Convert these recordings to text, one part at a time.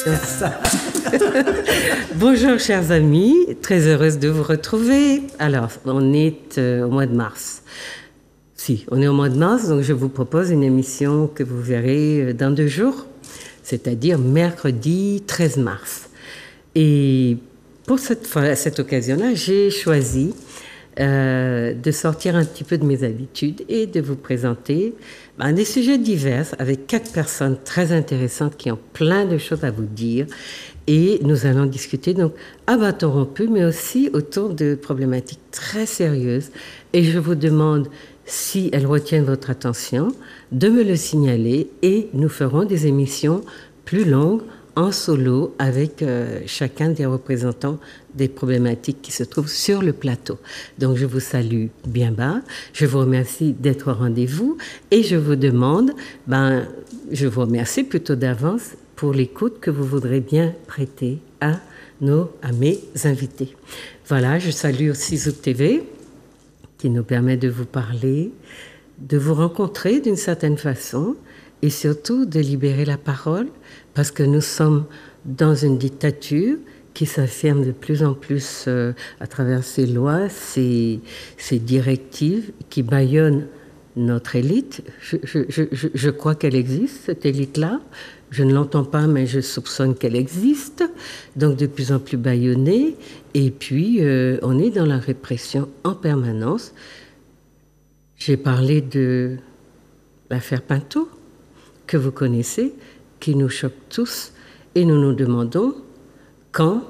Ça. Bonjour chers amis, très heureuse de vous retrouver. Alors, on est au mois de mars. Si, on est au mois de mars, donc je vous propose une émission que vous verrez dans 2 jours, c'est-à-dire mercredi 13 mars. Et pour cette occasion-là, j'ai choisi de sortir un petit peu de mes habitudes et de vous présenter des sujets divers avec 4 personnes très intéressantes qui ont plein de choses à vous dire. Et nous allons discuter donc à bâton rompu, mais aussi autour de problématiques très sérieuses. Et je vous demande, si elles retiennent votre attention, de me le signaler et nous ferons des émissions plus longues en solo avec chacun des représentants des problématiques qui se trouvent sur le plateau. Donc je vous salue bien bas, je vous remercie d'être au rendez-vous et je vous demande, je vous remercie plutôt d'avance pour l'écoute que vous voudrez bien prêter à mes invités. Voilà, je salue aussi Zouk TV qui nous permet de vous parler, de vous rencontrer d'une certaine façon et surtout de libérer la parole parce que nous sommes dans une dictature qui s'affirme de plus en plus à travers ses lois, ses directives qui bâillonnent notre élite. Je crois qu'elle existe, cette élite-là. Je ne l'entends pas, mais je soupçonne qu'elle existe. Donc de plus en plus bâillonnée. Et puis, on est dans la répression en permanence. J'ai parlé de l'affaire Pinto, que vous connaissez, qui nous choque tous. Et nous nous demandons quand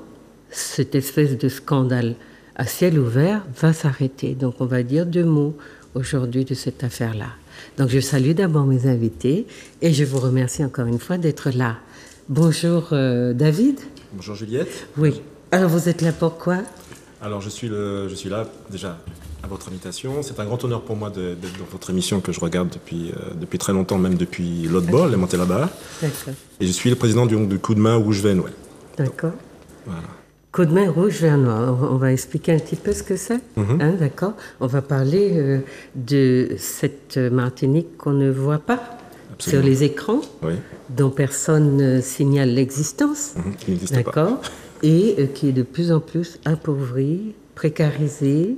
cette espèce de scandale à ciel ouvert va s'arrêter. Donc on va dire 2 mots aujourd'hui de cette affaire-là. Donc je salue d'abord mes invités et je vous remercie encore une fois d'être là. Bonjour David. Bonjour Juliette. Oui. Alors vous êtes là pourquoi ? Alors je suis là déjà à votre invitation. C'est un grand honneur pour moi d'être dans votre émission que je regarde depuis très longtemps, même depuis l'autre bol, les montées là-bas. D'accord. Et je suis le président du coup de main rouge vert noir. D'accord. Voilà. Coup de main rouge vert noir. On va expliquer un petit peu ce que c'est. D'accord. On va parler de cette Martinique qu'on ne voit pas. Absolument. Sur les écrans, oui. Dont personne ne signale l'existence. Qui n'existe d'accord. Pas. Et qui est de plus en plus appauvrie, précarisée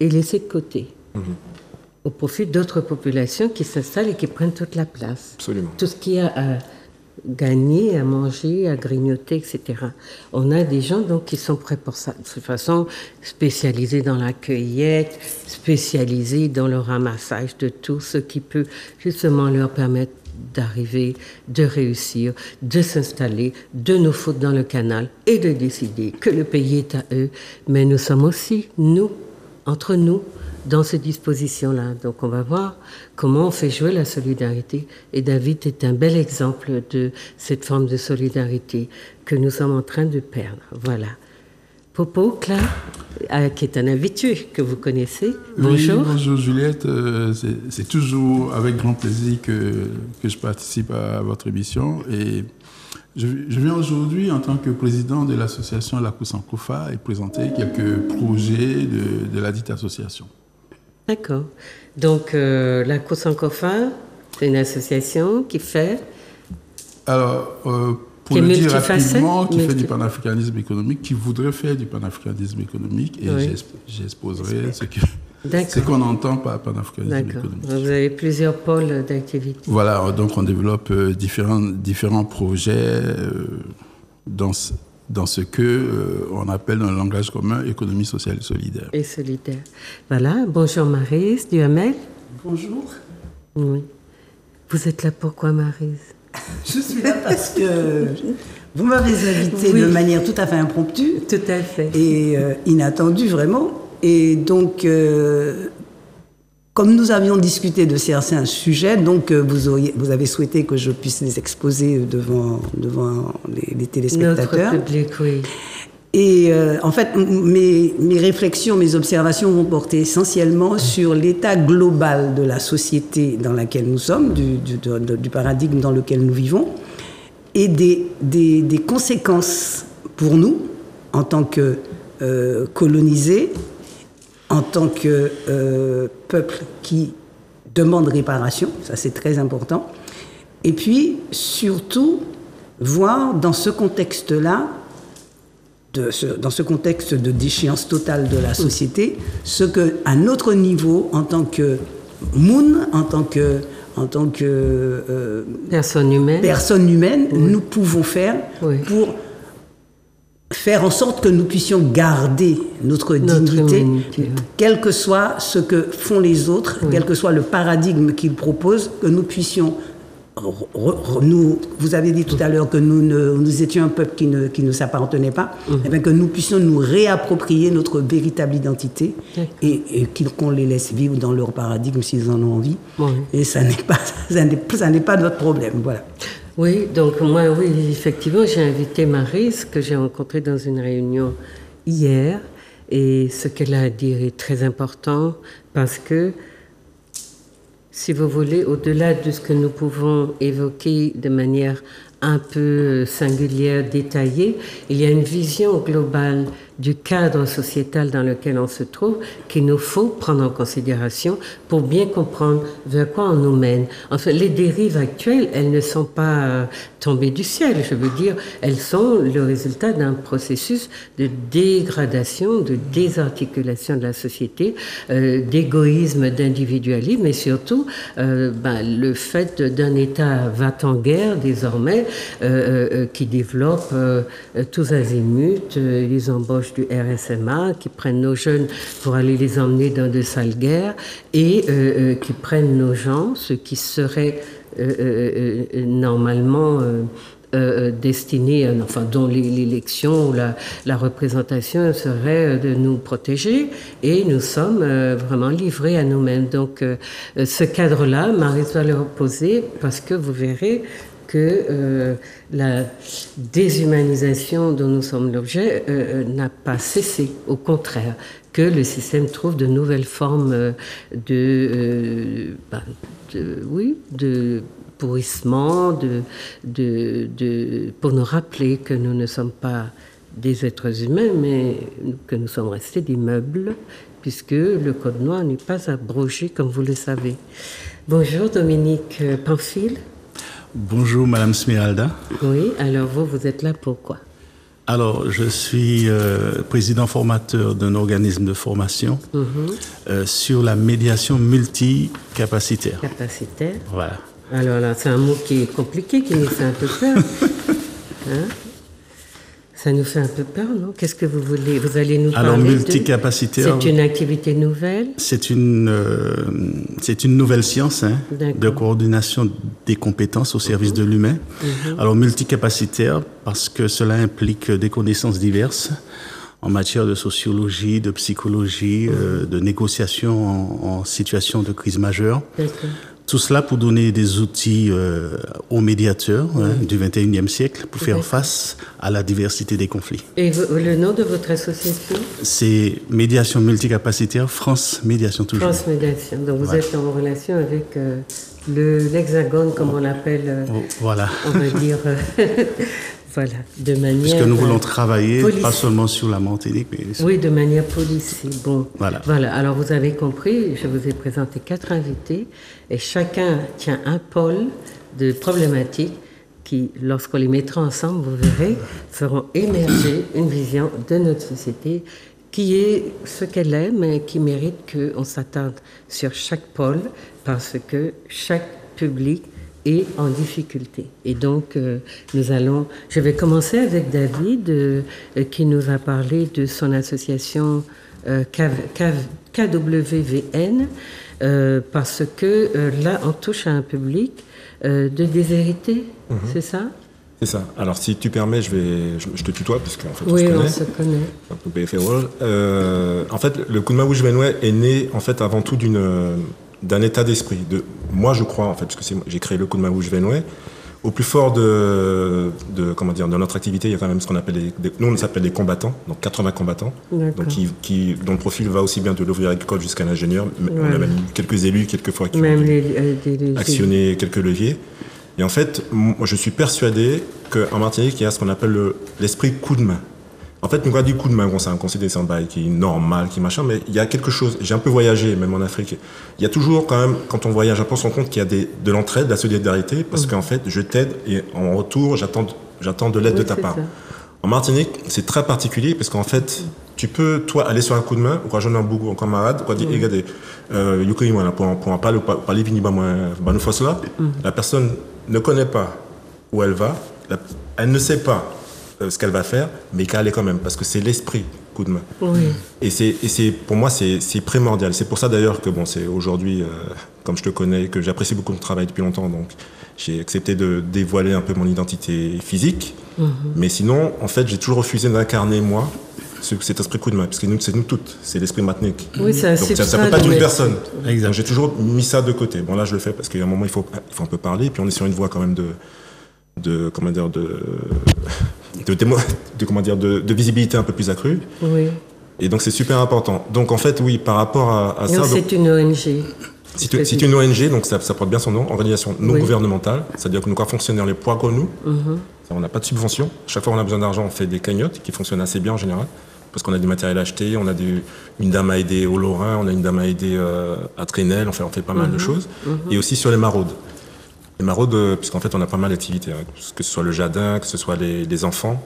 et laissée de côté. Au profit d'autres populations qui s'installent et qui prennent toute la place. Absolument. Tout ce qu'il y a à gagner, à manger, à grignoter, etc. On a des gens donc qui sont prêts pour ça, de toute façon spécialisés dans la cueillette, spécialisés dans le ramassage de tout ce qui peut justement leur permettre d'arriver, de réussir, de s'installer, de nous foutre dans le canal et de décider que le pays est à eux. Mais nous sommes aussi, nous, entre nous, dans ces dispositions-là. Donc on va voir comment on fait jouer la solidarité. Et David est un bel exemple de cette forme de solidarité que nous sommes en train de perdre. Voilà. Popo, Claire, qui est un habitué que vous connaissez. Bonjour. Oui, bonjour Juliette. C'est toujours avec grand plaisir que je participe à votre émission. Et je viens aujourd'hui en tant que président de l'association La Koussankofa et présenter quelques projets de la dite association. D'accord. Donc, la Koussankofa, c'est une association qui fait... Alors, pour le dire rapidement, qui fait du panafricanisme économique, qui voudrait faire du panafricanisme économique, et oui. J'exposerai ce qu'on entend par panafricanisme économique. Vous avez plusieurs pôles d'activité. Voilà, donc on développe différents projets dans ce que on appelle dans le langage commun économie sociale et solidaire. Et solidaire. Voilà. Bonjour Maryse Duhamel. Bonjour. Oui. Vous êtes là pourquoi Maryse ? Je suis là parce que vous m'avez invitée de manière tout à fait impromptue. Tout à fait. Et inattendue vraiment. Et donc, comme nous avions discuté de certains sujets, donc vous avez souhaité que je puisse les exposer devant les téléspectateurs. Notre public, oui. Et en fait, mes réflexions, mes observations vont porter essentiellement sur l'état global de la société dans laquelle nous sommes, du paradigme dans lequel nous vivons, et des conséquences pour nous, en tant que colonisés, en tant que peuple qui demande réparation, ça c'est très important, et puis surtout voir dans ce contexte-là, dans ce contexte de déchéance totale de la société, ce que, à notre niveau, en tant que Moun, en tant que personne humaine, nous pouvons faire pour faire en sorte que nous puissions garder notre dignité, quel que soit ce que font les autres, quel que soit le paradigme qu'ils proposent, que nous puissions... vous avez dit tout à l'heure que nous étions un peuple qui ne s'appartenait pas, et bien que nous puissions nous réapproprier notre véritable identité et qu'on les laisse vivre dans leur paradigme s'ils en ont envie. Et ça n'est pas notre problème. Voilà. Oui, donc moi, effectivement, j'ai invité Maryse, que j'ai rencontrée dans une réunion hier, et ce qu'elle a à dire est très important parce que, si vous voulez, au-delà de ce que nous pouvons évoquer de manière un peu singulière, détaillée, il y a une vision globale du cadre sociétal dans lequel on se trouve qu'il nous faut prendre en considération pour bien comprendre vers quoi on nous mène. Enfin, les dérives actuelles, elles ne sont pas tombées du ciel, je veux dire, elles sont le résultat d'un processus de dégradation, de désarticulation de la société, d'égoïsme, d'individualisme, et surtout le fait d'un État va-t-en-guerre désormais, qui développe tous azimuts, les embauches du RSMA, qui prennent nos jeunes pour aller les emmener dans de sales guerres et qui prennent nos gens, ceux qui seraient normalement destinés, dont l'élection ou la représentation serait de nous protéger, et nous sommes vraiment livrés à nous-mêmes. Donc ce cadre-là, Maryse va le reposer parce que vous verrez que la déshumanisation dont nous sommes l'objet n'a pas cessé, au contraire, que le système trouve de nouvelles formes de pourrissement, pour nous rappeler que nous ne sommes pas des êtres humains, mais que nous sommes restés des meubles, puisque le Code noir n'est pas abrogé, comme vous le savez. Bonjour Dominique Pamphile. Bonjour Madame Smeralda. Oui, alors vous êtes là pourquoi? Alors, je suis président formateur d'un organisme de formation sur la médiation multicapacitaire. Capacitaire. Voilà. Alors là, c'est un mot qui est compliqué, qui nous fait un peu peur. Hein? Ça nous fait un peu peur, non? Qu'est-ce que vous voulez? Vous allez nous parler. Alors, multicapacitaire. C'est une activité nouvelle? C'est une nouvelle science de coordination des compétences au service de l'humain. Alors, multicapacitaire, parce que cela implique des connaissances diverses en matière de sociologie, de psychologie, de négociation en situation de crise majeure. Tout cela pour donner des outils aux médiateurs du XXIe siècle pour faire face à la diversité des conflits. Et le nom de votre association? C'est Médiation Multicapacitaire, France Médiation toujours. France Médiation. Donc vous êtes en relation avec l'Hexagone, comme on l'appelle, voilà. On va dire... Voilà, de manière... Puisque nous voulons travailler, pas seulement sur la Martinique, mais... Oui, de manière policée. Bon, voilà. Alors, vous avez compris, je vous ai présenté 4 invités, et chacun tient un pôle de problématiques qui, lorsqu'on les mettra ensemble, vous verrez, feront émerger une vision de notre société qui est ce qu'elle est, mais qui mérite qu'on s'attarde sur chaque pôle, parce que chaque public et en difficulté. Et donc, je vais commencer avec David, qui nous a parlé de son association KWVN, parce que là, on touche à un public de déshérités, c'est ça? C'est ça. Alors, si tu permets, je te tutoie, parce qu'en fait, on se connaît. En fait, le coup de main Wouj Venouet est né, en fait, avant tout d'un état d'esprit. Moi, je crois, en fait, parce que j'ai créé le coup de main Wouj Venouet, au plus fort de notre activité, il y a quand même ce qu'on appelle nous, on s'appelle des combattants, donc 80 combattants, donc dont le profil va aussi bien de l'ouvrier agricole jusqu'à l'ingénieur. On a même quelques élus, quelquefois, qui ont actionné quelques leviers. Et en fait, moi, je suis persuadé qu'en Martinique, il y a ce qu'on appelle l'esprit coup de main. En fait, nous, on dit coup de main, c'est un concept qui est normal, qui machin, mais il y a quelque chose. J'ai un peu voyagé, même en Afrique. Il y a toujours, quand même, quand on voyage, on se rend compte qu'il y a de l'entraide, de la solidarité, parce qu'en fait, je t'aide et en retour, j'attends j'attends de l'aide de ta part. En Martinique, c'est très particulier parce qu'en fait, tu peux, toi, aller sur un coup de main, ou quoi, j'en ai un bougou, un camarade, quoi, dire, regardez, pour parler vini, nous fasse là, la personne ne connaît pas où elle va, elle ne sait pas ce qu'elle va faire, mais qu'elle est quand même, parce que c'est l'esprit coup de main. Oui. Et pour moi, c'est primordial. C'est pour ça d'ailleurs que bon, c'est aujourd'hui, comme je te connais, que j'apprécie beaucoup ton travail depuis longtemps, donc j'ai accepté de dévoiler un peu mon identité physique. Mais sinon, en fait, j'ai toujours refusé d'incarner moi cet esprit coup de main, parce que c'est nous toutes, c'est l'esprit matinique. Oui, c'est donc ça peut pas être une personne. Donc j'ai toujours mis ça de côté. Bon là, je le fais parce qu'à un moment il faut un peu parler, puis on est sur une voie quand même de visibilité un peu plus accrue. Oui. Et donc c'est super important. Donc en fait, oui, par rapport à ça. C'est une ONG. C'est une ONG, donc ça porte bien son nom, organisation non gouvernementale. C'est-à-dire que nos corps fonctionnaires, les poids comme nous, on n'a pas de subvention. Chaque fois qu'on a besoin d'argent, on fait des cagnottes qui fonctionnent assez bien en général. Parce qu'on a du matériel à acheter, on a une dame à aider au Lorrain, on a une dame à aider à Trenel, on fait pas mal de choses. Et aussi sur les maraudes. Les maraudes, puisqu'en fait on a pas mal d'activités, hein, que ce soit le jardin, que ce soit les enfants,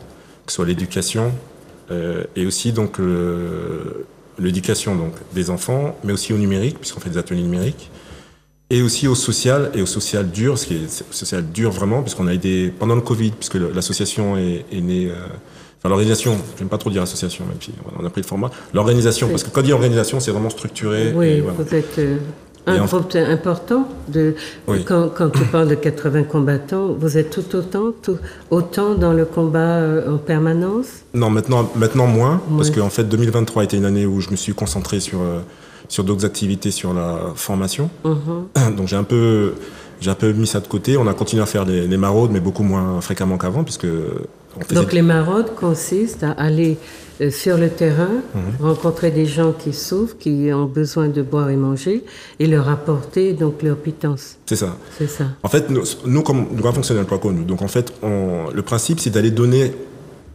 que ce soit l'éducation, et aussi donc l'éducation donc des enfants, mais aussi au numérique, puisqu'on fait des ateliers numériques, et aussi au social dur, ce qui est social dur vraiment, puisqu'on a aidé pendant le Covid, puisque l'association est née. Enfin, l'organisation, j'aime pas trop dire association, même si on a pris le format. L'organisation, parce que quand on dit organisation, c'est vraiment structuré. Oui, et voilà. vous êtes un groupe important. Quand tu parles de 80 combattants, vous êtes autant dans le combat en permanence? Non, maintenant moins, parce qu'en fait 2023 était une année où je me suis concentré sur d'autres activités, sur la formation. Donc j'ai un peu mis ça de côté. On a continué à faire les maraudes, mais beaucoup moins fréquemment qu'avant, puisque donc les maraudes consistent à aller sur le terrain, rencontrer des gens qui souffrent, qui ont besoin de boire et manger, et leur apporter donc leur pitance. C'est ça. En fait, nous comme nous fonctionnons le POACO, donc en fait, le principe c'est d'aller donner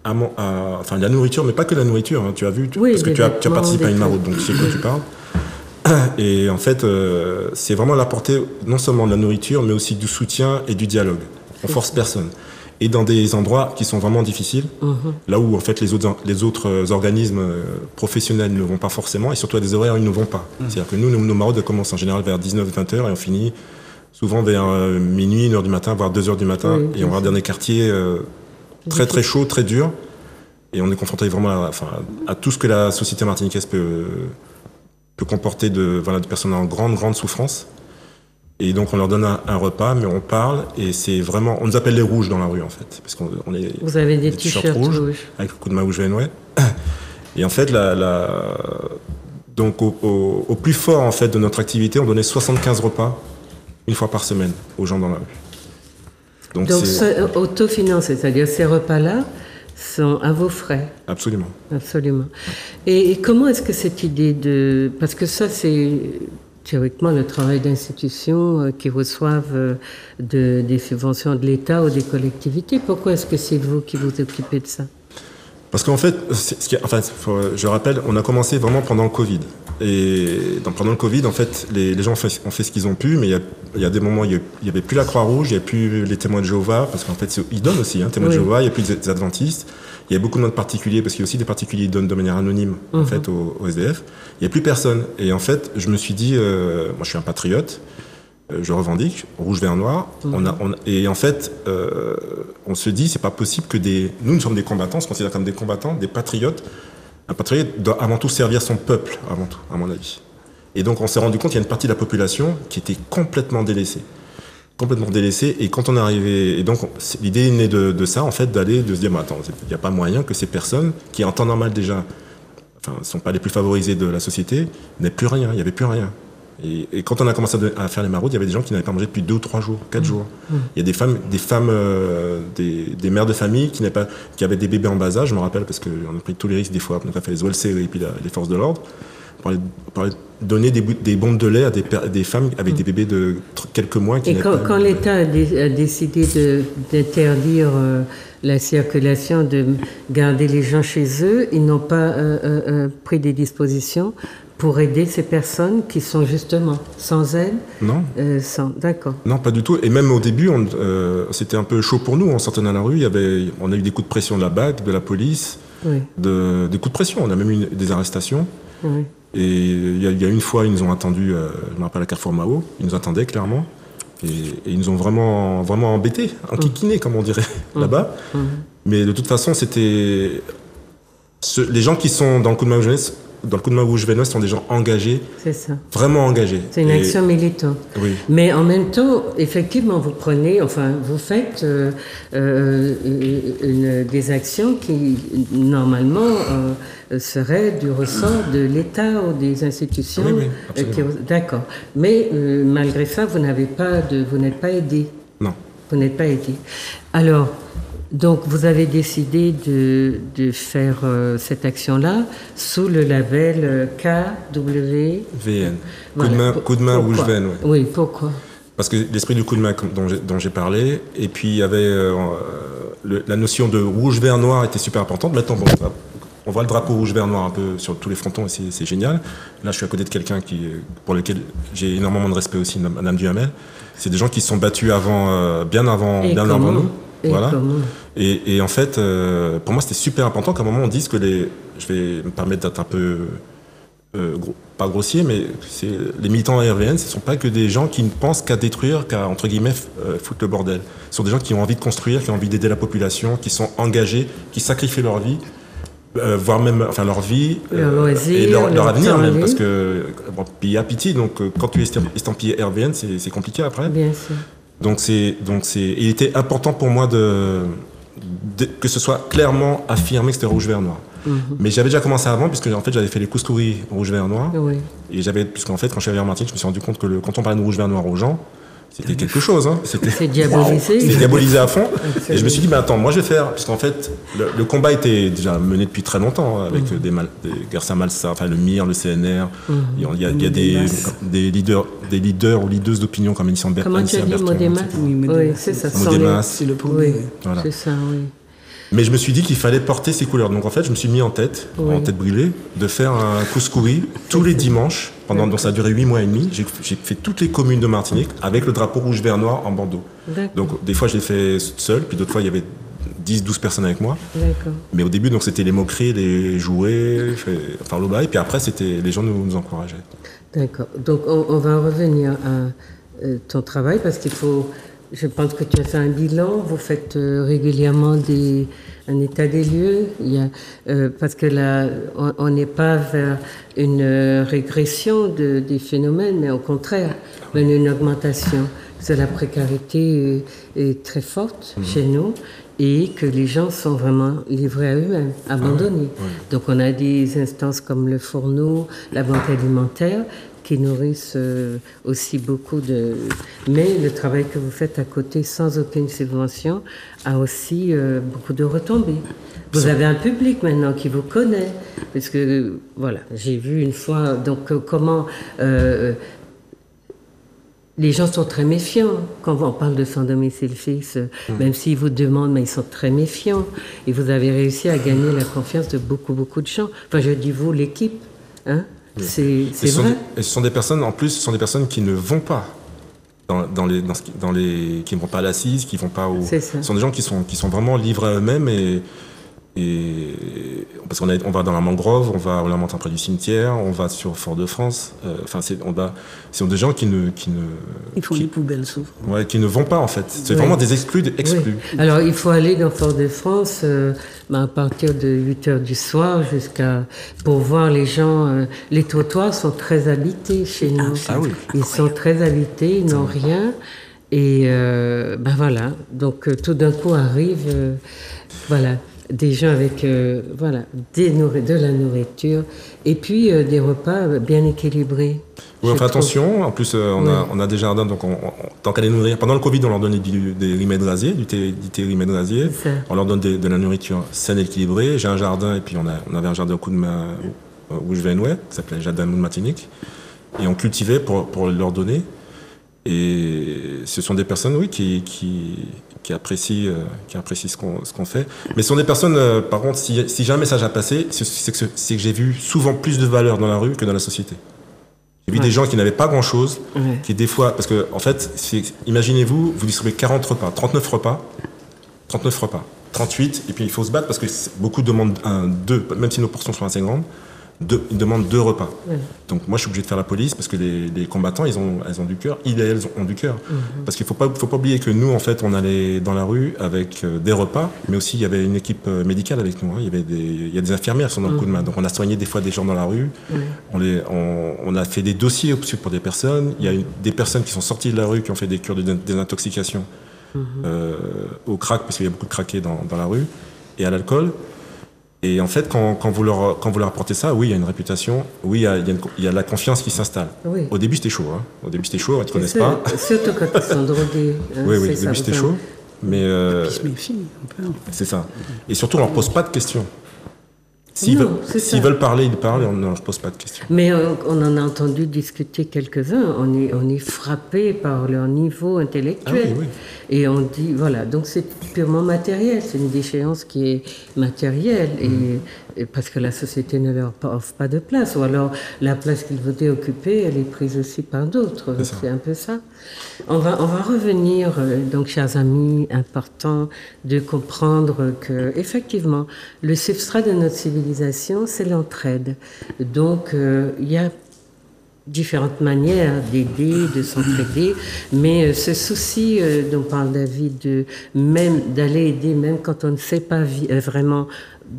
enfin de la nourriture, mais pas que de la nourriture. Hein, tu as vu, parce que tu as participé à une maraude, donc tu sais de quoi tu parles. Et en fait, c'est vraiment l'apporter non seulement de la nourriture, mais aussi du soutien et du dialogue. On force personne. Et dans des endroits qui sont vraiment difficiles, là où en fait les autres organismes professionnels ne vont pas forcément, et surtout à des horaires où ils ne vont pas. C'est-à-dire que nous, nos maraudes commencent en général vers 19-20 heures et on finit souvent vers minuit, 1h du matin, voire 2h du matin. Et on va dans des quartiers très très chauds, très durs. Et on est confronté vraiment à tout ce que la société martiniquaise peut comporter de personnes en grande souffrance. Et donc on leur donne un repas, mais on parle, et c'est vraiment... On nous appelle les rouges dans la rue, en fait. Parce qu'on est... Vous avez des t-shirts rouges. Avec le coup de main rouge VNW. Et en fait, donc au plus fort en fait, de notre activité, on donnait 75 repas, une fois par semaine, aux gens dans la rue. Donc c'est autofinancé, c'est-à-dire ces repas-là sont à vos frais. Absolument. Et comment est-ce que cette idée de... Parce que ça, c'est... théoriquement le travail d'institutions qui reçoivent des subventions de l'État ou des collectivités. Pourquoi est-ce que c'est vous qui vous occupez de ça? Parce qu'en fait, je rappelle, on a commencé vraiment pendant le Covid. Et pendant le Covid, en fait, les gens ont fait ce qu'ils ont pu, mais il y a des moments où il n'y avait plus la Croix-Rouge, il n'y avait plus les témoins de Jéhovah, parce qu'en fait, ils donnent aussi, témoins de Jéhovah, il n'y a plus des adventistes. Il y a beaucoup de particuliers, parce qu'il y a aussi des particuliers qui donnent de manière anonyme en fait, aux SDF. Il n'y a plus personne. Et en fait, je me suis dit, moi je suis un patriote, je revendique, rouge, vert, noir. Et en fait, on se dit, c'est pas possible que nous sommes des combattants, on se considère comme des combattants, des patriotes. Un patriote doit avant tout servir son peuple, avant tout, à mon avis. Et donc on s'est rendu compte qu'il y a une partie de la population qui était complètement délaissée. Et quand on est arrivé, et donc l'idée est née de ça, en fait, de se dire, attends, il n'y a pas moyen que ces personnes, qui en temps normal déjà, ne sont pas les plus favorisées de la société, n'aient plus rien, il n'y avait plus rien. Et quand on a commencé à faire les maraudes, il y avait des gens qui n'avaient pas mangé depuis 2 ou 3 jours, 4 jours. Il y a des mères de famille qui avaient des bébés en bas âge, je me rappelle, parce qu'on a pris tous les risques des fois, on a fait les OLC et puis les forces de l'ordre, pour donner des bombes de lait à des femmes avec des bébés de quelques mois. Et quand l'État a décidé d'interdire la circulation, de garder les gens chez eux, ils n'ont pas pris des dispositions pour aider ces personnes qui sont justement sans aide? Non. D'accord. Non, pas du tout. Et même au début, c'était un peu chaud pour nous. On sortait dans la rue, on a eu des coups de pression de la BAC, de la police, des coups de pression. On a même eu des arrestations. Oui. Et il y a une fois, ils nous ont attendus, je me rappelle à Carrefour Mao, ils nous attendaient clairement. Et ils nous ont vraiment, vraiment embêtés, enquiquinés, comme on dirait là-bas. Mais de toute façon, c'était... Les gens qui sont dans le coup de main rouge jeunesse sont des gens engagés. C'est ça. Vraiment engagés. C'est une action militante. Oui. Mais en même temps, effectivement, vous faites des actions qui, normalement, seraient du ressort de l'État ou des institutions. Oui, absolument. D'accord. Mais malgré ça, vous n'êtes pas aidé. Non. Vous n'êtes pas aidé. Alors, donc, vous avez décidé de faire cette action-là sous le label KWVN. Voilà. Coup de main rouge veine. Ouais. Oui, pourquoi? Parce que l'esprit du coup de main dont j'ai parlé, et puis il y avait la notion de rouge, vert, noir était super importante. Maintenant, on voit le drapeau rouge, vert, noir un peu sur tous les frontons et c'est génial. Là, je suis à côté de quelqu'un pour lequel j'ai énormément de respect aussi, Madame Duhamel. C'est des gens qui se sont battus bien avant nous. Voilà. Et en fait, pour moi, c'était super important qu'à un moment on dise que je vais me permettre d'être un peu pas grossier, mais les militants RVN, ce ne sont pas que des gens qui ne pensent qu'à détruire, qu'à entre guillemets foutre le bordel. Ce sont des gens qui ont envie de construire, qui ont envie d'aider la population, qui sont engagés, qui sacrifient leur vie, voire même leur vie et leur avenir même, parce que il y a pitié. Donc quand tu es estampillé RVN, c'est compliqué après. Bien sûr. Donc il était important pour moi que ce soit clairement affirmé que c'était rouge, vert, noir. Mais j'avais déjà commencé avant, puisque en fait j'avais fait les couscouris rouge, vert, noir. Oui. Et puisqu'en fait quand je suis arrivé en Martinique, je me suis rendu compte que quand on parlait de rouge, vert, noir aux gens, c'était quelque chose. Hein. C'est diabolisé. C'était diabolisé à fond. Et je me suis dit, mais attends, moi je vais faire, puisqu'en fait le combat était déjà mené depuis très longtemps, avec des Gersa Malsa, le MIR, le CNR. Il y a des leaders ou leaders d'opinion comme Anissa Bertrand. Comment tu as dit Modémas? Oui, c'est ça. Modémas. C'est le premier. Voilà. C'est ça, oui. Mais je me suis dit qu'il fallait porter ces couleurs. Donc en fait, je me suis mis en tête brûlée, de faire un couscouri tous les dimanches. Donc ça a duré 8 mois et demi. J'ai fait toutes les communes de Martinique avec le drapeau rouge, vert, noir en bandeau. Donc des fois, je l'ai fait seul, puis d'autres fois, il y avait 10-12 personnes avec moi. D'accord. Mais au début, donc c'était les moqueries, les jouets, l'oba. Et puis après, les gens nous encourageaient. D'accord. Donc on va revenir à ton travail, parce qu'il faut... Je pense que tu as fait un bilan, vous faites régulièrement un état des lieux, parce que là, on n'est pas vers une régression des phénomènes, mais au contraire, une augmentation. Parce que la précarité est très forte chez nous et que les gens sont vraiment livrés à eux-mêmes, abandonnés. Donc on a des instances comme le Fourneau, la banque alimentaire, qui nourrissent aussi beaucoup de... Mais le travail que vous faites à côté, sans aucune subvention, a aussi beaucoup de retombées. Vous avez un public maintenant qui vous connaît, parce que, voilà, j'ai vu une fois, donc comment... les gens sont très méfiants quand on parle de sans domicile fixe, même s'ils vous demandent, mais ils sont très méfiants. Et vous avez réussi à gagner la confiance de beaucoup, beaucoup de gens. Enfin, je dis vous, l'équipe, hein? C'est vrai. Et ce sont des personnes, en plus, qui ne vont pas qui ne vont pas à l'assise, qui vont pas au. Ce sont des gens qui sont vraiment livrés à eux-mêmes parce qu'on va dans la mangrove, on va au Lamentin près du cimetière, on va sur Fort-de-France. Ce sont des gens qui ne. Ils font les poubelles souvent. Ouais, qui ne vont pas en fait. C'est vraiment des exclus. Oui. Alors il faut aller dans Fort-de-France à partir de 8h du soir pour voir les gens. Les trottoirs sont très habités chez nous. Ils sont très habités, ils n'ont rien. Et voilà. Donc tout d'un coup arrive, des gens avec de la nourriture et puis des repas bien équilibrés. Oui, on fait attention. En plus, on a des jardins, donc tant qu'à les nourrir. Pendant le Covid, on leur donnait des rimèdes rasiers, du thé rimède rasier. On leur donne de la nourriture saine et équilibrée. J'ai un jardin, et puis on avait un jardin au coup de main où je vais qui s'appelait Jardin de Martinique. Et on cultivait pour leur donner. Et ce sont des personnes, oui, qui apprécient ce qu'on fait. Mais ce sont des personnes, par contre, si j'ai un message à passer, c'est que j'ai vu souvent plus de valeur dans la rue que dans la société. J'ai vu des gens qui n'avaient pas grand-chose, qui des fois... Parce que, en fait, imaginez-vous, vous distribuez 40 repas, 39 repas, 38, et puis il faut se battre parce que beaucoup demandent deux, même si nos portions sont assez grandes, ils demandent 2 repas. Donc moi, je suis obligé de faire la police parce que les combattants, elles ont du cœur, ils et elles ont du cœur. Parce qu'il faut pas oublier que nous, en fait, on allait dans la rue avec des repas, mais aussi il y avait une équipe médicale avec nous. Hein. Il y a des infirmières qui sont dans le coup de main. Donc on a soigné des fois des gens dans la rue. On a fait des dossiers pour des personnes. Il y a des personnes qui sont sorties de la rue qui ont fait des cures de désintoxication au crack, parce qu'il y a beaucoup de craqués dans la rue, et à l'alcool. Et en fait, quand vous leur apportez ça, oui, il y a une réputation, oui, il y a la confiance qui s'installe. Oui. Au début, c'était chaud. Hein. Au début, c'était chaud, ils ne te connaissent pas. Surtout quand ils sont drogués. Oui, au début, c'était chaud. Mais c'est ça. Et surtout, on ne leur pose pas de questions. S'ils veulent parler, ils parlent et on ne leur pose pas de questions. Mais on en a entendu discuter quelques-uns. On est frappé par leur niveau intellectuel. Ah, oui. Et on dit, voilà, donc c'est purement matériel. C'est une déchéance qui est matérielle. Et parce que la société ne leur offre pas de place. Ou alors, la place qu'ils voudraient occuper, elle est prise aussi par d'autres. C'est un peu ça. On va revenir, donc, chers amis, important de comprendre que, effectivement, le substrat de notre civilisation, c'est l'entraide. Donc, il y a différentes manières d'aider, de s'entraider, mais ce souci dont parle David, même d'aller aider, même quand on ne sait pas vraiment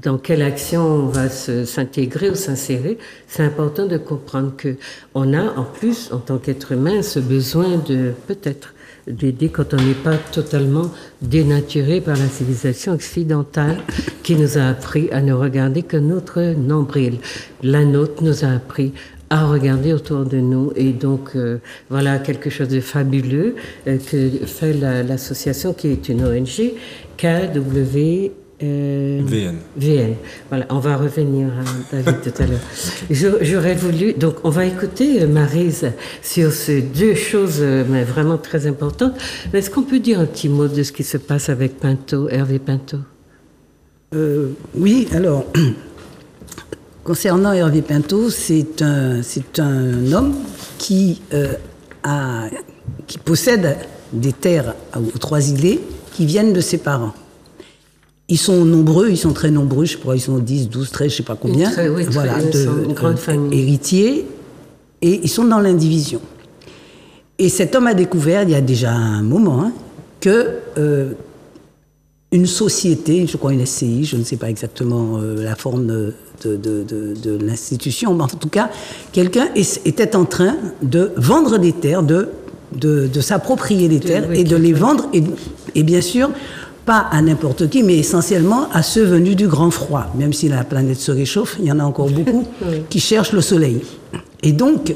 dans quelle action on va s'intégrer ou s'insérer, c'est important de comprendre que on a, en plus, en tant qu'être humain, ce besoin de, peut-être, d'aider quand on n'est pas totalement dénaturé par la civilisation occidentale qui nous a appris à ne regarder que notre nombril. La nôtre nous a appris à regarder autour de nous. Et donc, voilà quelque chose de fabuleux que fait l'association qui est une ONG, KW... VN. Voilà, on va revenir à David tout à l'heure. J'aurais voulu... Donc, on va écouter Maryse sur ces 2 choses mais vraiment très importantes. Mais est-ce qu'on peut dire un petit mot de ce qui se passe avec Pinto, Hervé Pinto? Oui, alors... Concernant Hervé Pinto, c'est un homme qui possède des terres aux 3 îlets qui viennent de ses parents. Ils sont nombreux, ils sont très nombreux, je crois, ils sont 10, 12, 13, je ne sais pas combien. Voilà, une grande famille. Héritiers, et ils sont dans l'indivision. Et cet homme a découvert, il y a déjà un moment, que une société, je crois une SCI, je ne sais pas exactement la forme de l'institution, mais en tout cas, quelqu'un était en train de vendre des terres, de s'approprier des terres et de les vendre, et bien sûr, pas à n'importe qui, mais essentiellement à ceux venus du grand froid. Même si la planète se réchauffe, il y en a encore beaucoup qui cherchent le soleil. Et donc,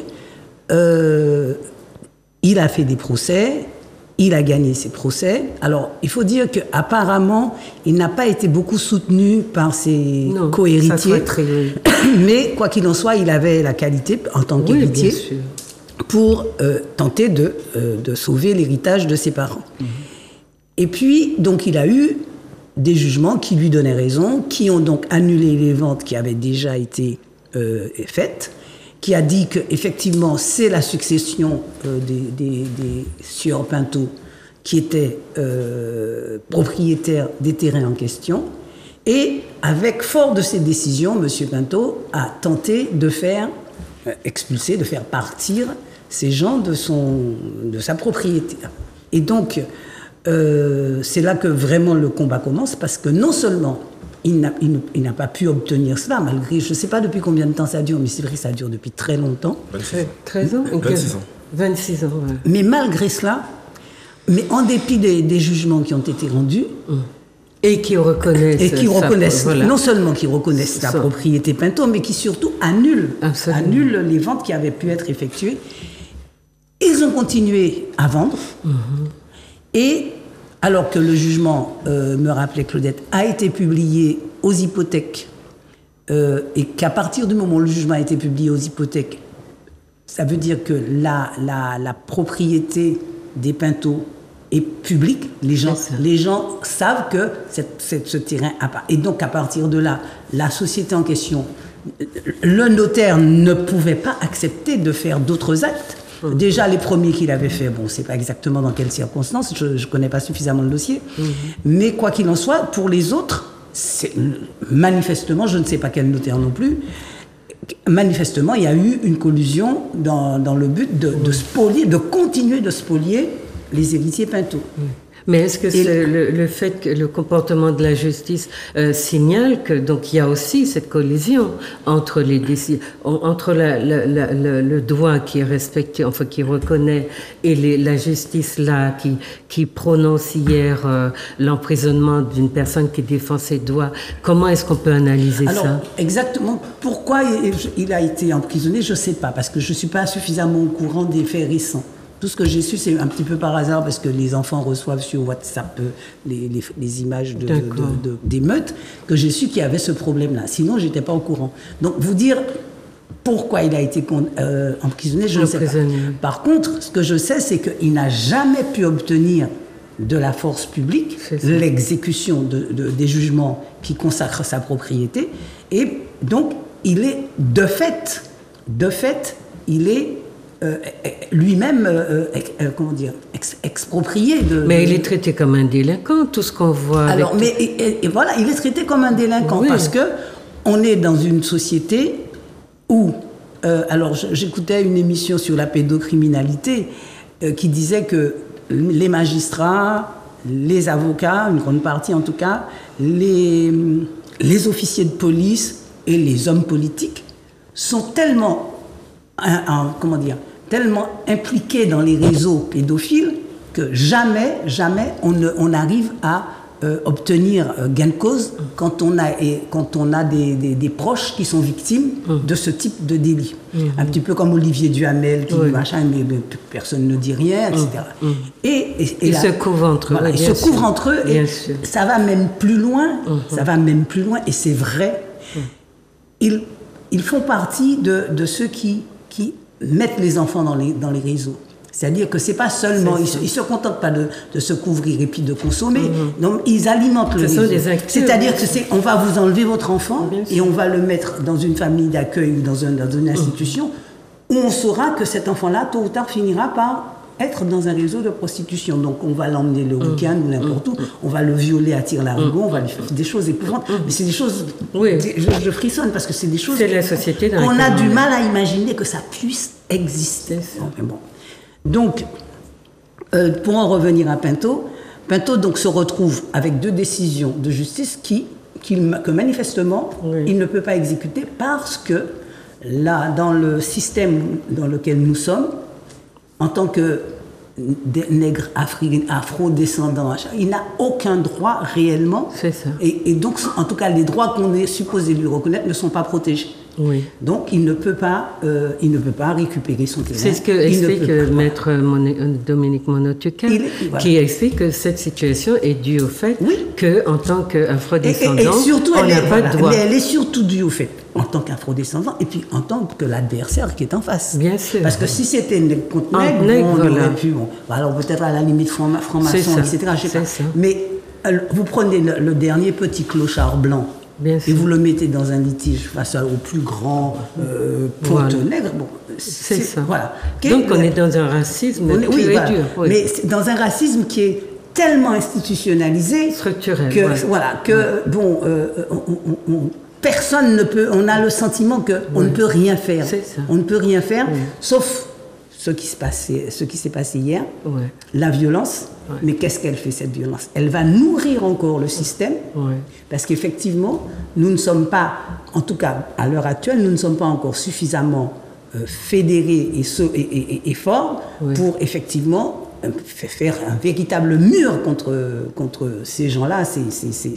il a fait des procès, il a gagné ses procès. Alors, il faut dire qu'apparemment, il n'a pas été beaucoup soutenu par ses cohéritiers. Mais, quoi qu'il en soit, il avait la qualité, en tant qu'héritier, pour tenter de sauver l'héritage de ses parents. Et puis, donc, il a eu des jugements qui lui donnaient raison, qui ont donc annulé les ventes qui avaient déjà été faites, qui a dit qu'effectivement, c'est la succession des sieurs Pinto qui étaient propriétaires des terrains en question. Et avec fort de ces décisions, M. Pinto a tenté de faire expulser, de faire partir ces gens de sa propriété. Et donc, c'est là que vraiment le combat commence, parce que non seulement il n'a pas pu obtenir cela, malgré, je ne sais pas depuis combien de temps ça dure, mais c'est vrai que ça dure depuis très longtemps. 13 ans 26 ans. 26 ans, ouais. Mais malgré cela, mais en dépit des jugements qui ont été rendus, et qui reconnaissent, non seulement qui reconnaissent la propriété Pinto, mais qui surtout annulent les ventes qui avaient pu être effectuées. Ils ont continué à vendre. Et alors que le jugement, me rappelait Claudette, a été publié aux hypothèques, et qu'à partir du moment où le jugement a été publié aux hypothèques, Ça veut dire que la propriété des Pinto est publique. Les gens savent que ce terrain appartient. Et donc, à partir de là, la société en question, le notaire ne pouvait pas accepter de faire d'autres actes. Déjà, les premiers qu'il avait fait, bon, c'est pas exactement dans quelles circonstances, je connais pas suffisamment le dossier, mais quoi qu'il en soit, pour les autres, manifestement, je ne sais pas quel notaire non plus, manifestement, il y a eu une collusion dans le but de spolier, de continuer de spolier les héritiers Pinto. Mais est-ce que c'est le fait que le comportement de la justice signale que donc il y a aussi cette collision entre les entre le droit qui est respecté, enfin qui reconnaît, et la justice là qui prononce hier l'emprisonnement d'une personne qui défend ses droits. Comment est-ce qu'on peut analyser ça? Alors exactement pourquoi il a été emprisonné, je ne sais pas, parce que je ne suis pas suffisamment au courant des faits récents. Tout ce que j'ai su, c'est un petit peu par hasard, parce que les enfants reçoivent sur WhatsApp les images d'émeutes, que j'ai su qu'il y avait ce problème-là. Sinon, je n'étais pas au courant. Donc, vous dire pourquoi il a été emprisonné, je ne sais pas. Par contre, ce que je sais, c'est qu'il n'a jamais pu obtenir de la force publique l'exécution des jugements qui consacrent sa propriété. Et donc, il est, de fait, il est lui-même, exproprié de... Mais il est traité comme un délinquant, tout ce qu'on voit... Alors, et voilà, il est traité comme un délinquant, parce que on est dans une société où... alors, j'écoutais une émission sur la pédocriminalité qui disait que les magistrats, les avocats, une grande partie en tout cas, les officiers de police et les hommes politiques sont tellement... tellement impliqués dans les réseaux pédophiles que jamais on arrive à obtenir gain de cause quand on a des proches qui sont victimes de ce type de délit. Un petit peu comme Olivier Duhamel, qui machin, mais personne ne dit rien, etc. Ils se couvrent entre eux. Ils se couvrent entre eux, et ça va même plus loin. Ça va même plus loin, et c'est vrai. Ils font partie de ceux qui mettent les enfants dans les réseaux. C'est-à-dire que c'est pas seulement... Ils se contentent pas de se couvrir et puis de consommer. Donc, ils alimentent le réseau. C'est-à-dire que on va vous enlever votre enfant et on va le mettre dans une famille d'accueil ou dans une institution où on saura que cet enfant-là, tôt ou tard, finira par être dans un réseau de prostitution. Donc, on va l'emmener le week-end ou n'importe où, on va le violer à tire-larigot, on va lui faire des choses épouvantables. Mais c'est des choses... Je frissonne parce que c'est des choses... C'est la société dans on a du mal à imaginer que ça puisse exister. Bon. Donc, pour en revenir à Pinto donc se retrouve avec 2 décisions de justice que manifestement, il ne peut pas exécuter parce que là, dans le système dans lequel nous sommes, en tant que nègre afro-descendant, il n'a aucun droit réellement. C'est ça. Et donc, en tout cas, les droits qu'on est supposé lui reconnaître ne sont pas protégés. Donc, il ne peut pas récupérer son terrain. C'est ce que explique Maître Dominique Monotucan, qui explique que cette situation est due au fait qu'en tant qu'afro-descendant, on n'a pas de droit. Mais elle est surtout due au fait, en tant qu'afro-descendant, et puis en tant que l'adversaire qui est en face. Bien sûr. Parce que si c'était contre nègre, on aurait pu... alors peut-être à la limite franc-maçon, etc. Je sais pas. Mais vous prenez le dernier petit clochard blanc, et vous le mettez dans un litige face au plus grand ponte nègre. Bon, c'est ça. Voilà. Donc on est dans un racisme pur et dur. Mais c'est dans un racisme qui est tellement institutionnalisé, structurel, personne ne peut. On a le sentiment qu'on ne peut rien faire. On ne peut rien faire, sauf ce qui s'est passé hier, la violence. Mais qu'est-ce qu'elle fait, cette violence? Elle va nourrir encore le système, parce qu'effectivement, nous ne sommes pas, en tout cas à l'heure actuelle, nous ne sommes pas encore suffisamment fédérés et forts pour effectivement faire un véritable mur contre ces gens-là.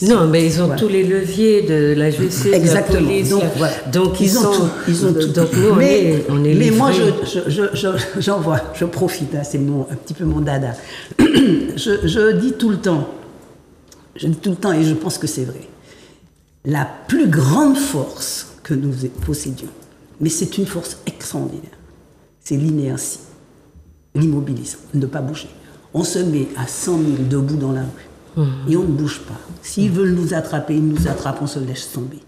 Non, mais ils ont tous les leviers de la justice, de la police. Donc ils ont tout. Donc nous, on est livrés. Mais moi, j'en vois, je profite, hein, c'est un petit peu mon dada. Je dis tout le temps, et je pense que c'est vrai, la plus grande force que nous possédions, mais c'est une force extraordinaire, c'est l'inertie, l'immobilisme, ne pas bouger. On se met à 100 000 debout dans la rue et on ne bouge pas. S'ils veulent nous attraper, ils nous attrapent, on se laisse tomber.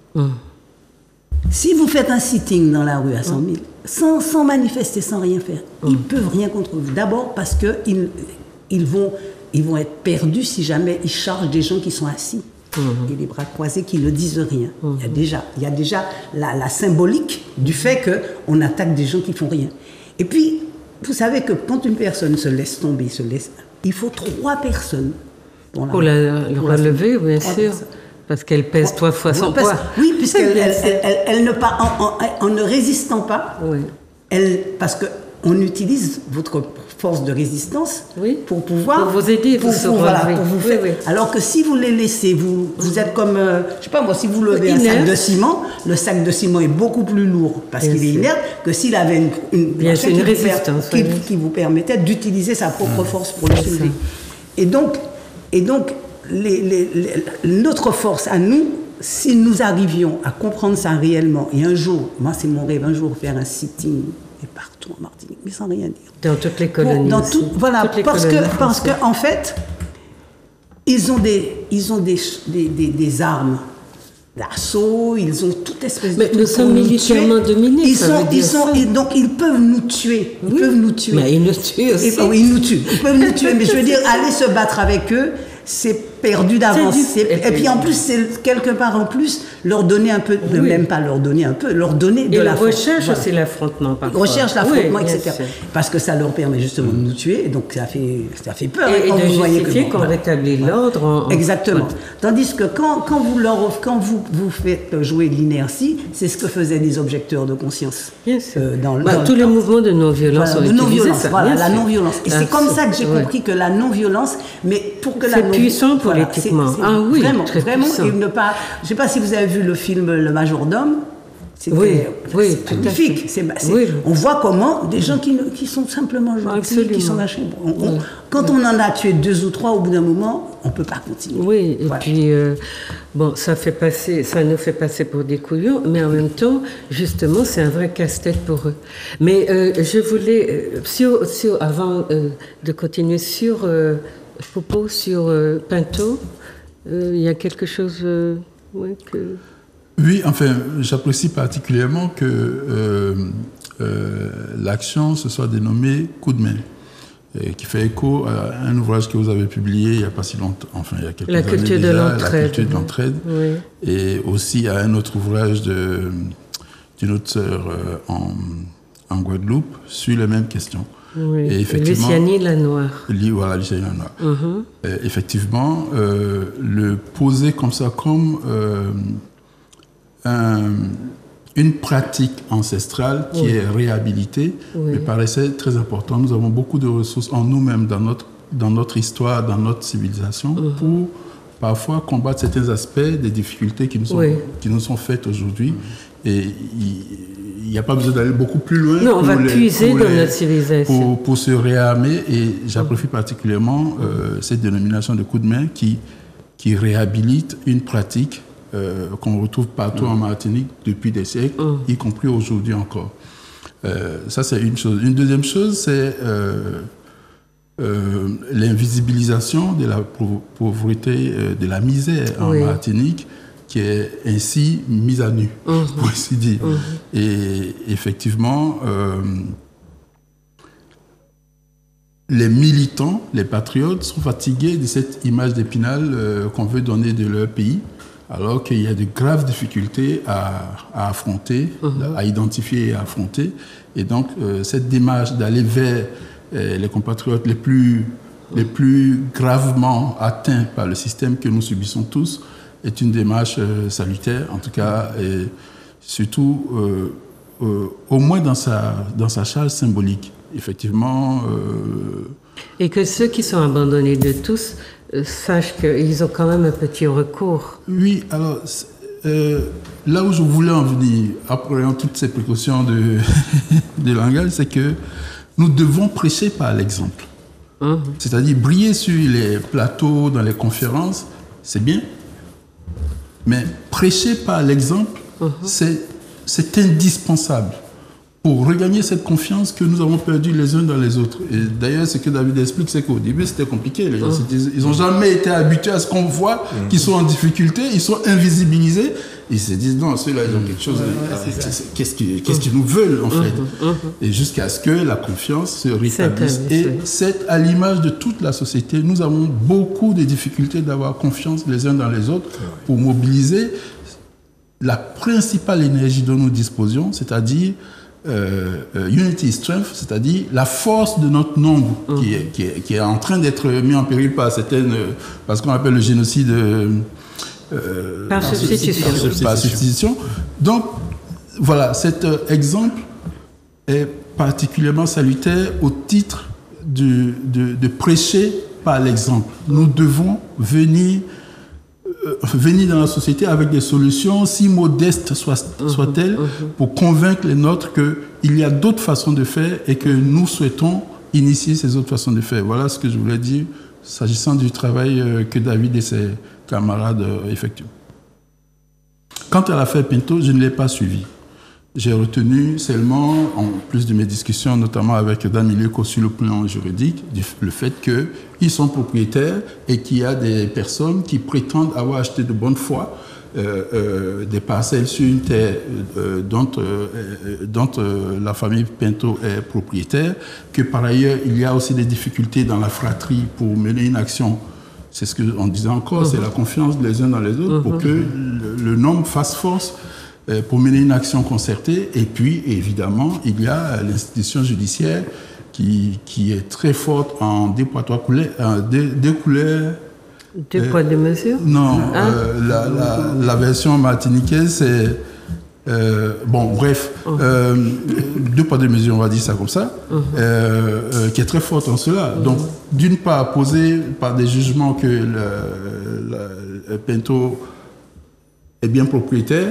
Si vous faites un sitting dans la rue à 100 000, sans manifester, sans rien faire, ils ne peuvent rien contre vous. D'abord parce qu'ils vont être perdus si jamais ils chargent des gens qui sont assis et les bras croisés qui ne disent rien. Il y a déjà la symbolique du fait qu'on attaque des gens qui ne font rien. Et puis, vous savez que quand une personne se laisse tomber, il faut 3 personnes pour la relever, bien sûr. Parce qu'elle pèse 3 fois son poids. Oui, puisqu'elle en ne résistant pas, parce qu'on utilise votre force de résistance pour pouvoir... Pour vous aider, pour vous faire. Alors que si vous les laissez, vous êtes comme... je ne sais pas moi, si vous levez un sac de ciment, le sac de ciment est beaucoup plus lourd parce qu'il est inerte que s'il avait une résistance qui vous permettait d'utiliser sa propre force pour le soulever. Et donc notre force à nous, si nous arrivions à comprendre ça réellement, et un jour, moi c'est mon rêve, un jour faire un sitting et partout en Martinique, mais sans rien dire. Dans toutes les colonies. Parce que en fait, ils ont des armes d'assaut, ils ont toute espèce de... Mais nous sommes militairement dominés, donc ils peuvent nous tuer. Ils peuvent nous tuer. Mais ils nous tuent aussi. Ils nous tuent. Ils peuvent nous tuer. Mais je veux dire, aller se battre avec eux, c'est perdu d'avance. Et puis en plus, c'est quelque part en plus leur donner un peu, même pas leur donner un peu, leur donner de la force. Et recherche aussi l'affrontement parfois. Recherche l'affrontement, etc. Parce que ça leur permet justement de nous tuer, et donc ça fait peur. Et de justifier qu'on rétablit l'ordre. Exactement. Tandis que quand vous faites jouer l'inertie, c'est ce que faisaient les objecteurs de conscience. Bien sûr. Tous les mouvements de non-violence ont utilisé ça. Voilà, la non-violence. Et c'est comme ça que j'ai compris que la non-violence, mais pour que la non-violence... C'est puissant politiquement. Vraiment. Et ne pas... Je ne sais pas si vous avez vu le film Le Majordome. C'est magnifique. On voit comment des gens qui sont simplement gentils, qui sont lâchés. Quand on en a tué 2 ou 3, au bout d'un moment, on ne peut pas continuer. Oui, et puis, ça nous fait passer pour des couillons, mais en même temps, justement, c'est un vrai casse-tête pour eux. Mais je voulais, avant de continuer sur Pinto, il y a quelque chose que... Oui, enfin, j'apprécie particulièrement que l'action se soit dénommée Coup de main, qui fait écho à un ouvrage que vous avez publié il n'y a pas si longtemps, enfin il y a quelques années déjà, La culture de l'entraide, et aussi à un autre ouvrage d'une autre sœur en Guadeloupe sur les mêmes questions. Oui, et effectivement, Lucianie Lanoir. Voilà, Lucianie Lanoir. Effectivement, le poser comme ça, comme une pratique ancestrale qui est réhabilitée, me paraissait très important. Nous avons beaucoup de ressources en nous-mêmes, dans notre histoire, dans notre civilisation, pour parfois combattre certains aspects des difficultés qui nous sont faites aujourd'hui. Et il n'y a pas besoin d'aller beaucoup plus loin. Non, on va puiser dans notre civilisation. Pour se réarmer. Et j'apprécie particulièrement cette dénomination de coup de main qui réhabilite une pratique qu'on retrouve partout en Martinique depuis des siècles, y compris aujourd'hui encore. Ça, c'est une chose. Une deuxième chose, c'est l'invisibilisation de la pauvreté, de la misère en Martinique, qui est ainsi mise à nu, pour ainsi dire. Et effectivement, les militants, les patriotes sont fatigués de cette image d'Épinal qu'on veut donner de leur pays, alors qu'il y a de graves difficultés à affronter, à identifier et à affronter. Et donc, cette démarche d'aller vers les compatriotes les plus gravement atteints par le système que nous subissons tous est une démarche salutaire, en tout cas, et surtout, au moins dans sa charge symbolique. Effectivement... Et que ceux qui sont abandonnés de tous sachent qu'ils ont quand même un petit recours. Oui, alors, là où je voulais en venir, après toutes ces précautions de langage, c'est que nous devons prêcher par l'exemple. C'est-à-dire briller sur les plateaux, dans les conférences, c'est bien, mais prêcher par l'exemple, c'est indispensable pour regagner cette confiance que nous avons perdue les uns dans les autres. Et d'ailleurs, ce que David explique, c'est qu'au début, c'était compliqué. Les gens, ils n'ont jamais été habitués à ce qu'on voit, qu'ils sont en difficulté, ils sont invisibilisés. Ils se disent, non, ceux-là, ils ont quelque chose. Qu'est-ce qu'ils nous veulent, en fait? Et jusqu'à ce que la confiance se rétablisse. Et c'est à l'image de toute la société. Nous avons beaucoup de difficultés d'avoir confiance les uns dans les autres pour mobiliser la principale énergie dont nous disposions, c'est-à-dire unity strength, c'est-à-dire la force de notre nombre qui est en train d'être mis en péril par certaines, parce qu'on appelle le génocide par substitution. Donc voilà, cet exemple est particulièrement salutaire au titre de prêcher par l'exemple. Nous devons venir dans la société avec des solutions, si modestes soient-elles, pour convaincre les nôtres qu'il y a d'autres façons de faire et que nous souhaitons initier ces autres façons de faire. Voilà ce que je voulais dire s'agissant du travail que David et ses camarades effectuent. Quant à l'affaire Pinto, je ne l'ai pas suivi. J'ai retenu seulement, en plus de mes discussions, notamment avec Dan Milieuco sur le plan juridique, le fait qu'ils sont propriétaires et qu'il y a des personnes qui prétendent avoir acheté de bonne foi des parcelles sur une terre dont la famille Pinto est propriétaire, que par ailleurs, il y a aussi des difficultés dans la fratrie pour mener une action. C'est ce qu'on disait encore, c'est la confiance les uns dans les autres pour que le nombre fasse force pour mener une action concertée. Et puis, évidemment, il y a l'institution judiciaire qui est très forte en deux poids, deux couleurs. Deux poids, deux mesures? Non, la version martiniquaise, c'est... bon, bref, deux poids, deux mesures, on va dire ça comme ça, qui est très forte en cela. Donc, d'une part, posée par des jugements que le Pinto est bien propriétaire,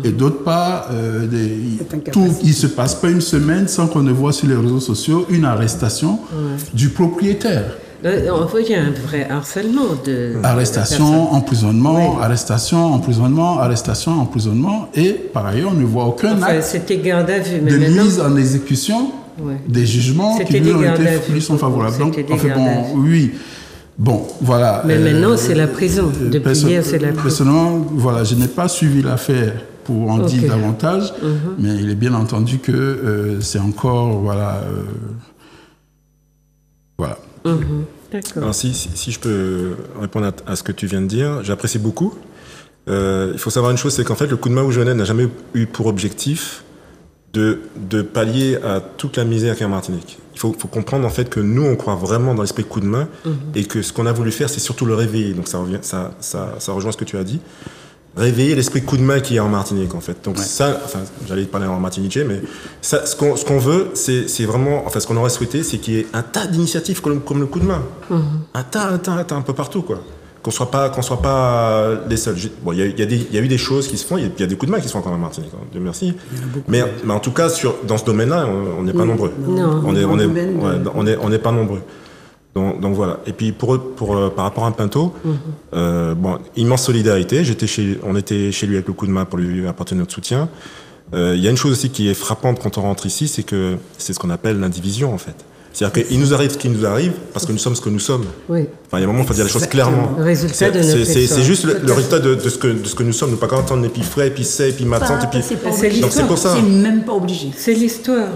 et d'autre part, il ne se passe pas une semaine sans qu'on ne voit sur les réseaux sociaux une arrestation du propriétaire. En fait, il y a un vrai harcèlement de... Arrestation, emprisonnement, arrestation, emprisonnement, arrestation, emprisonnement, et par ailleurs, on ne voit aucun acte de mise en exécution des jugements qui lui ont été sont favorables. Donc, enfin, bon, oui. Bon, voilà. Mais maintenant, c'est la prison. Depuis hier, c'est la prison. Personnellement, voilà, je n'ai pas suivi l'affaire pour en dire davantage, mais il est bien entendu que c'est encore, voilà. Voilà. D'accord. Alors, si je peux répondre à ce que tu viens de dire, j'apprécie beaucoup. Il faut savoir une chose, c'est qu'en fait, le coup de main au Genève n'a jamais eu pour objectif de pallier à toute la misère qu'il y a en Martinique. Il faut comprendre en fait que nous, on croit vraiment dans l'esprit coup de main et que ce qu'on a voulu faire, c'est surtout le réveiller. Donc ça rejoint ce que tu as dit. Réveiller l'esprit coup de main qu'il y a en Martinique en fait. Donc ça, enfin, j'allais parler en martiniquais, mais ça, ce qu'on veut, c'est vraiment, enfin, ce qu'on aurait souhaité, c'est qu'il y ait un tas d'initiatives comme le coup de main. Un tas, un peu partout quoi. Qu'on soit pas les seuls. Bon, il y a eu des choses qui se font, il y a des coups de main qui se font encore en Martinique, hein, Dieu merci. Mais en tout cas, dans ce domaine-là, on n'est pas nombreux. Non. On n'est pas nombreux. Donc voilà. Et puis par rapport à Pinto, bon, immense solidarité. On était chez lui avec le coup de main pour lui apporter notre soutien. Il y a une chose aussi qui est frappante quand on rentre ici, c'est ce qu'on appelle l'indivision en fait. C'est-à-dire qu'il nous arrive ce qui nous arrive parce que nous sommes ce que nous sommes. Oui. Enfin, il y a un moment, il faut dire les choses clairement. Le résultat de notre c'est juste le résultat de ce que nous sommes. Nous pas quand on est puis frais, puis sait, puis matin, puis. Donc c'est pour ça. C'est même pas obligé. C'est l'histoire.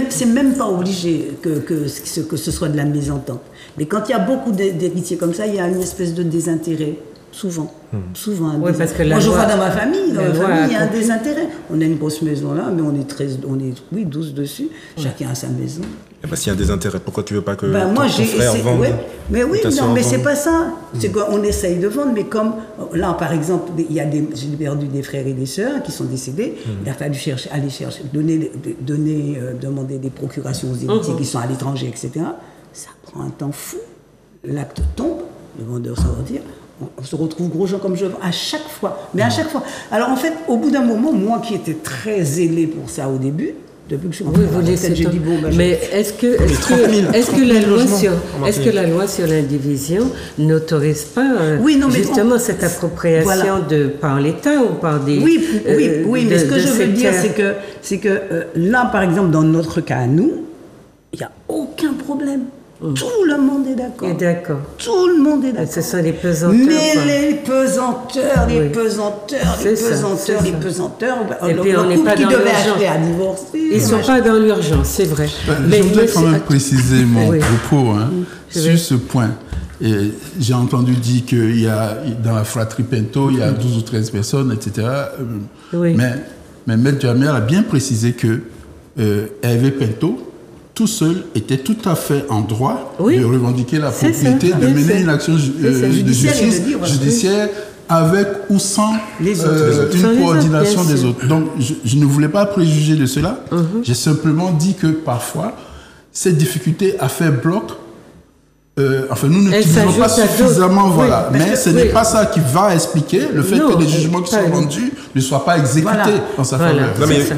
C'est même pas obligé que ce soit de la mésentente. Mais quand il y a beaucoup d'héritiers comme ça, il y a une espèce de désintérêt. Souvent. Oui, parce que moi, je vois dans ma famille, il y a un désintérêt. On a une grosse maison là, mais on est 12 dessus. Chacun a sa maison. Et s'il y a un désintérêt, pourquoi tu veux pas que ton frère vende? Mais oui, non, mais c'est pas ça. C'est qu'on essaye de vendre, mais comme là, par exemple, j'ai perdu des frères et des sœurs qui sont décédés. Il a fallu aller chercher, demander des procurations aux héritiers qui sont à l'étranger, etc. Ça prend un temps fou. L'acte tombe, le vendeur s'en retire. On se retrouve gros gens comme je veux, à chaque fois. Mais à chaque fois. Alors en fait, au bout d'un moment, moi qui étais très zélé pour ça au début, Depuis que je suis oui, vous laissez j'ai dit, bon, mais est-ce que la loi sur l'indivision n'autorise pas justement cette appropriation par l'État ou par des... Oui, mais ce que je veux dire, c'est que là, par exemple, dans notre cas à nous, il n'y a aucun problème. Tout le monde est d'accord. Tout le monde est d'accord. Ce sont les pesanteurs. Mais les pesanteurs. Et puis on n'est pas dans l'urgence. Ils ne sont pas dans l'urgence, c'est vrai. Je voudrais quand même préciser mon propos sur ce point. J'ai entendu dire qu'il y a, dans la fratrie Pinto, il y a 12 ou 13 personnes, etc. Mais Maître Jamel a bien précisé que Hervé Pinto, tout seul, était tout à fait en droit de revendiquer la propriété, de mener une action de justice judiciaire avec ou sans une coordination des autres. Donc, je ne voulais pas préjuger de cela. J'ai simplement dit que parfois, cette difficulté a fait bloc. Nous n'utilisons pas suffisamment, mais ce n'est pas ça qui va expliquer le fait que les jugements qui sont rendus ne soient pas exécutés en sa faveur.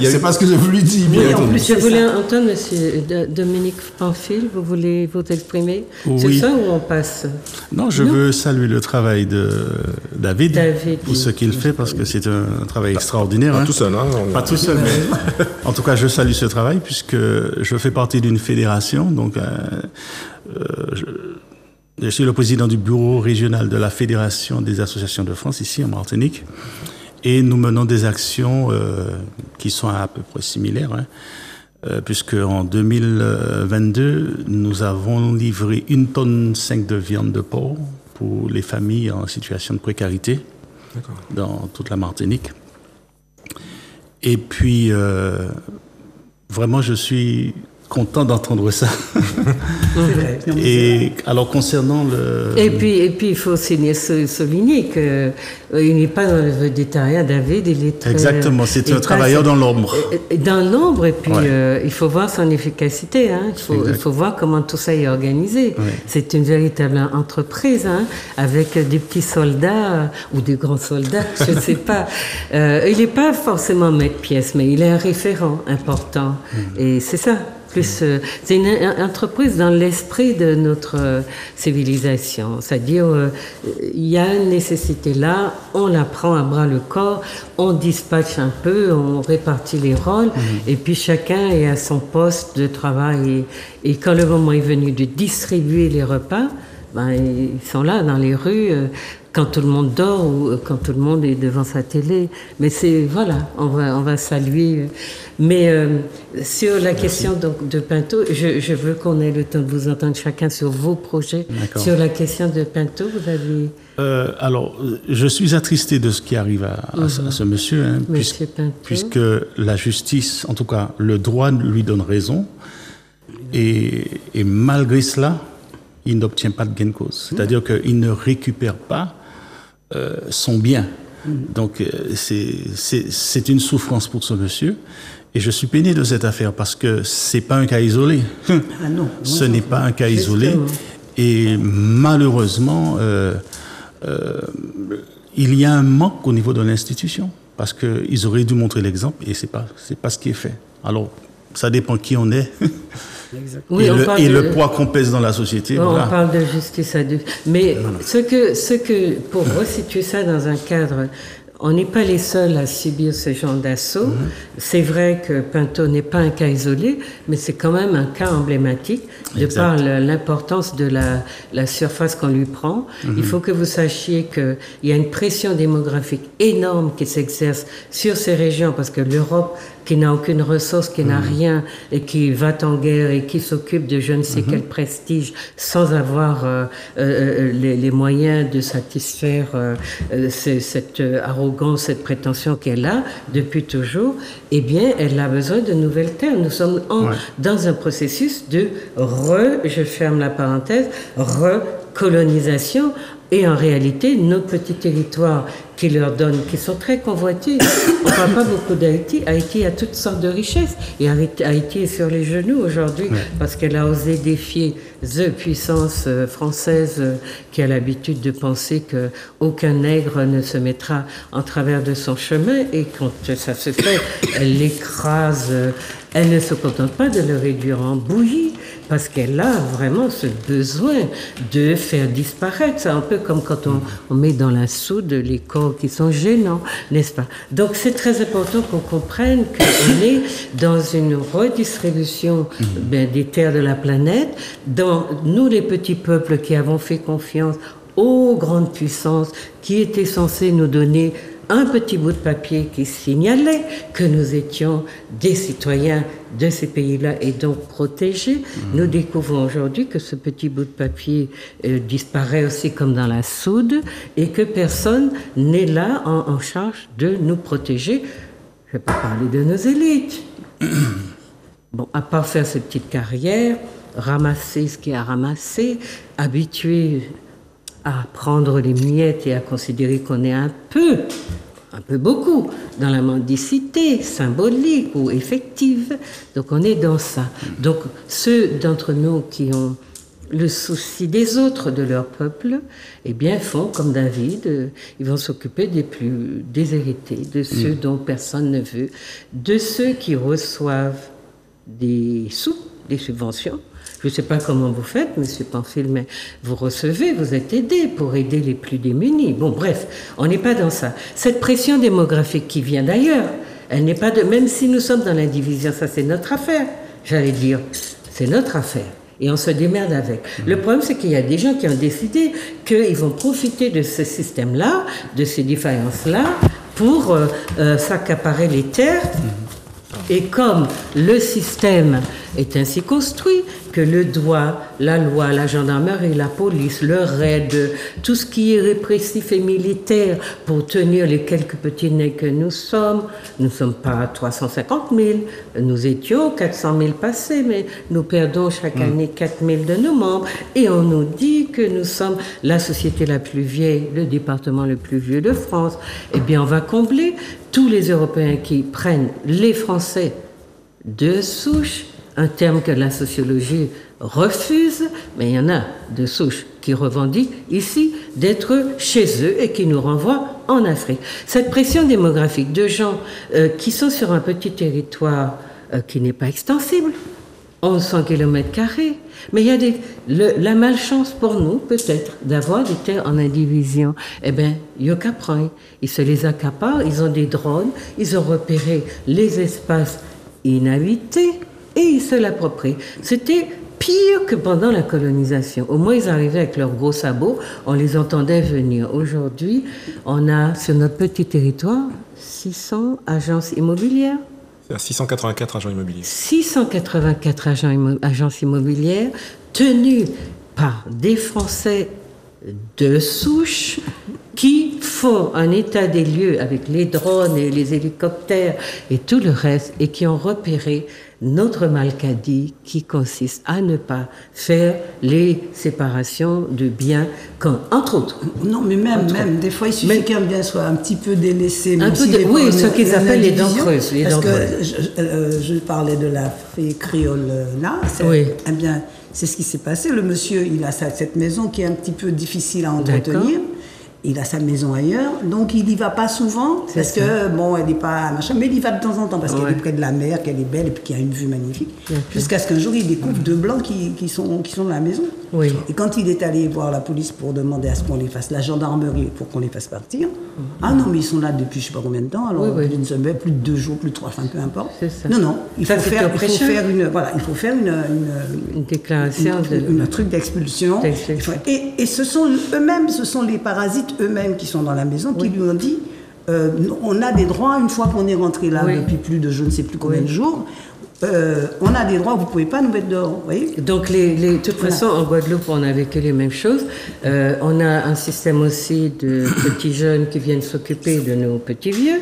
C'est pas ce que j'ai voulu dire. Je voulais entendre M. Dominique Pamphile, vous voulez vous exprimer sur ça ou on passe? Non, je veux saluer le travail de David pour ce qu'il fait, parce que c'est un travail extraordinaire. Pas tout seul, Pas tout seul, mais en tout cas, je salue ce travail puisque je fais partie d'une fédération, donc je suis le président du bureau régional de la Fédération des associations de France, ici en Martinique, et nous menons des actions qui sont à peu près similaires, puisque en 2022, nous avons livré 1,5 tonne de viande de porc pour les familles en situation de précarité dans toute la Martinique. Et puis, vraiment, je suis content d'entendre ça. Et alors concernant le... Et puis il faut souligner qu'il n'est pas dans le végétarien, David, il est très... Exactement, c'est un travailleur dans l'ombre. Dans l'ombre, et puis il faut voir son efficacité, il faut voir comment tout ça est organisé. C'est une véritable entreprise, avec des petits soldats, ou des grands soldats, je ne sais pas. Il n'est pas forcément maître-pièce, mais il est un référent important. Et c'est ça. C'est une entreprise dans l'esprit de notre civilisation. C'est-à-dire, il y a une nécessité là, on la prend à bras le corps, on dispatche un peu, on répartit les rôles, et puis chacun est à son poste de travail. Et quand le moment est venu de distribuer les repas, ils sont là dans les rues, quand tout le monde dort ou quand tout le monde est devant sa télé. Mais on va saluer. Mais sur la question donc, de Pinto, je veux qu'on ait le temps de vous entendre chacun sur vos projets. Sur la question de Pinto, vous avez... alors, je suis attristé de ce qui arrive à ce monsieur, puisque la justice, en tout cas, le droit lui donne raison. Et malgré cela, il n'obtient pas de gain de cause. C'est-à-dire qu'il ne récupère pas son bien. Donc, c'est une souffrance pour ce monsieur. Et je suis peiné de cette affaire parce que c'est pas un cas isolé. Ce n'est pas un cas isolé. Et malheureusement, il y a un manque au niveau de l'institution parce qu'ils auraient dû montrer l'exemple et c'est pas ce qui est fait. Alors, ça dépend qui on est. Le poids qu'on pèse dans la société. On parle de justice à deux. Mais ce que, pour resituer ça dans un cadre, on n'est pas les seuls à subir ce genre d'assaut. C'est vrai que Pinto n'est pas un cas isolé, mais c'est quand même un cas emblématique de par l'importance de la surface qu'on lui prend. Il faut que vous sachiez qu'il y a une pression démographique énorme qui s'exerce sur ces régions parce que l'Europe, qui n'a aucune ressource, qui n'a rien et qui va en guerre et qui s'occupe de je ne sais quel prestige sans avoir les moyens de satisfaire cette arrogance, cette prétention qu'elle a depuis toujours, eh bien, elle a besoin de nouvelles terres. Nous sommes dans un processus de je ferme la parenthèse, recolonisation Et en réalité, nos petits territoires qui leur donnent, qui sont très convoités, on ne parle pas beaucoup d'Haïti. Haïti a toutes sortes de richesses. Et Haïti est sur les genoux aujourd'hui parce qu'elle a osé défier the puissance française qui a l'habitude de penser qu'aucun nègre ne se mettra en travers de son chemin. Et quand ça se fait, elle l'écrase. Elle ne se contente pas de le réduire en bouillie, parce qu'elle a vraiment ce besoin de faire disparaître. C'est un peu comme quand on met dans la soude les corps qui sont gênants, n'est-ce pas? Donc c'est très important qu'on comprenne qu'on est dans une redistribution des terres de la planète, dans nous les petits peuples qui avons fait confiance aux grandes puissances qui étaient censées nous donner un petit bout de papier qui signalait que nous étions des citoyens de ces pays-là et donc protégés. Nous découvrons aujourd'hui que ce petit bout de papier disparaît aussi comme dans la soude et que personne n'est là en charge de nous protéger. Je ne vais pas parler de nos élites. Bon, à part faire ces petites carrières, ramasser ce qu'il y a à ramasser, habituer à prendre les miettes et à considérer qu'on est un peu beaucoup, dans la mendicité symbolique ou effective. Donc on est dans ça. Donc ceux d'entre nous qui ont le souci des autres, de leur peuple, eh bien font comme David, ils vont s'occuper des plus déshérités, de ceux dont personne ne veut, de ceux qui reçoivent des sous, des subventions. Je ne sais pas comment vous faites, M. Pamphile, mais vous recevez, vous êtes aidé pour aider les plus démunis. Bon, bref, on n'est pas dans ça. Cette pression démographique qui vient d'ailleurs, elle n'est pas de... Même si nous sommes dans l'indivision, ça c'est notre affaire, j'allais dire. C'est notre affaire. Et on se démerde avec. Le problème, c'est qu'il y a des gens qui ont décidé qu'ils vont profiter de ce système-là, de ces défaillances-là, pour s'accaparer les terres. Et comme le système est ainsi construit que le droit, la loi, la gendarmerie, la police, le RAID, tout ce qui est répressif et militaire pour tenir les quelques petits nez que nous sommes pas 350 000, nous étions 400 000 passés, mais nous perdons chaque année 4 000 de nos membres et on nous dit que nous sommes la société la plus vieille, le département le plus vieux de France. Eh bien, on va combler tous les Européens qui prennent les Français de souche, un terme que la sociologie refuse, mais il y en a de souche qui revendiquent ici d'être chez eux et qui nous renvoient en Afrique. Cette pression démographique de gens qui sont sur un petit territoire qui n'est pas extensible, 1100 km², mais il y a la malchance pour nous, peut-être, d'avoir des terres en indivision. Eh bien, Yoka prend, ils se les accaparent, ils ont des drones, ils ont repéré les espaces inhabités et ils se l'approprient. C'était pire que pendant la colonisation. Au moins, ils arrivaient avec leurs gros sabots, on les entendait venir. Aujourd'hui, on a sur notre petit territoire 600 agences immobilières. 684 agents immobiliers. 684 agences immobilières tenues par des Français de souche qui font un état des lieux avec les drones et les hélicoptères et tout le reste et qui ont repéré notre malcadie qui consiste à ne pas faire les séparations de biens, entre autres. Non, mais même des fois, il suffit qu'un bien soit un petit peu délaissé. Oui, ce qu'ils appellent les dents creuses. Parce que je parlais de la fée créole là. Eh bien, c'est ce qui s'est passé. Le monsieur, il a cette maison qui est un petit peu difficile à entretenir. Il a sa maison ailleurs, donc il n'y va pas souvent, parce que, bon, elle n'est pas machin, mais il y va de temps en temps, parce qu'elle est près de la mer, qu'elle est belle, et puis qu'il y a une vue magnifique. Jusqu'à ce qu'un jour, il découvre deux blancs qui sont dans la maison. Oui. Et quand il est allé voir la police pour demander à ce qu'on les fasse, la gendarmerie, pour qu'on les fasse partir, ah non, mais ils sont là depuis je ne sais pas combien de temps, alors une semaine, plus de 2 jours, plus de 3, enfin, peu importe. Non, il faut faire une déclaration, un truc d'expulsion. Et ce sont les parasites eux-mêmes qui sont dans la maison, qui lui ont dit on a des droits une fois qu'on est rentré là depuis plus de je ne sais plus combien de jours. On a des droits, vous ne pouvez pas nous mettre dehors. Vous voyez. Donc, de toute façon, en Guadeloupe, on a vécu les mêmes choses. On a un système aussi de petits jeunes qui viennent s'occuper de nos petits vieux,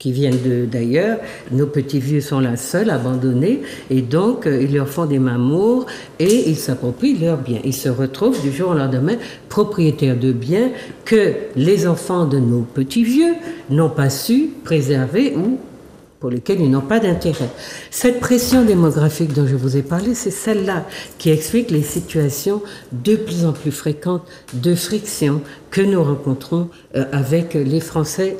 qui viennent d'ailleurs. Nos petits vieux sont là seuls, abandonnés, et donc ils leur font des mamours et ils s'approprient leurs biens. Ils se retrouvent du jour au lendemain propriétaires de biens que les enfants de nos petits vieux n'ont pas su préserver ou pour lesquels ils n'ont pas d'intérêt. Cette pression démographique dont je vous ai parlé, c'est celle-là qui explique les situations de plus en plus fréquentes de friction que nous rencontrons avec les Français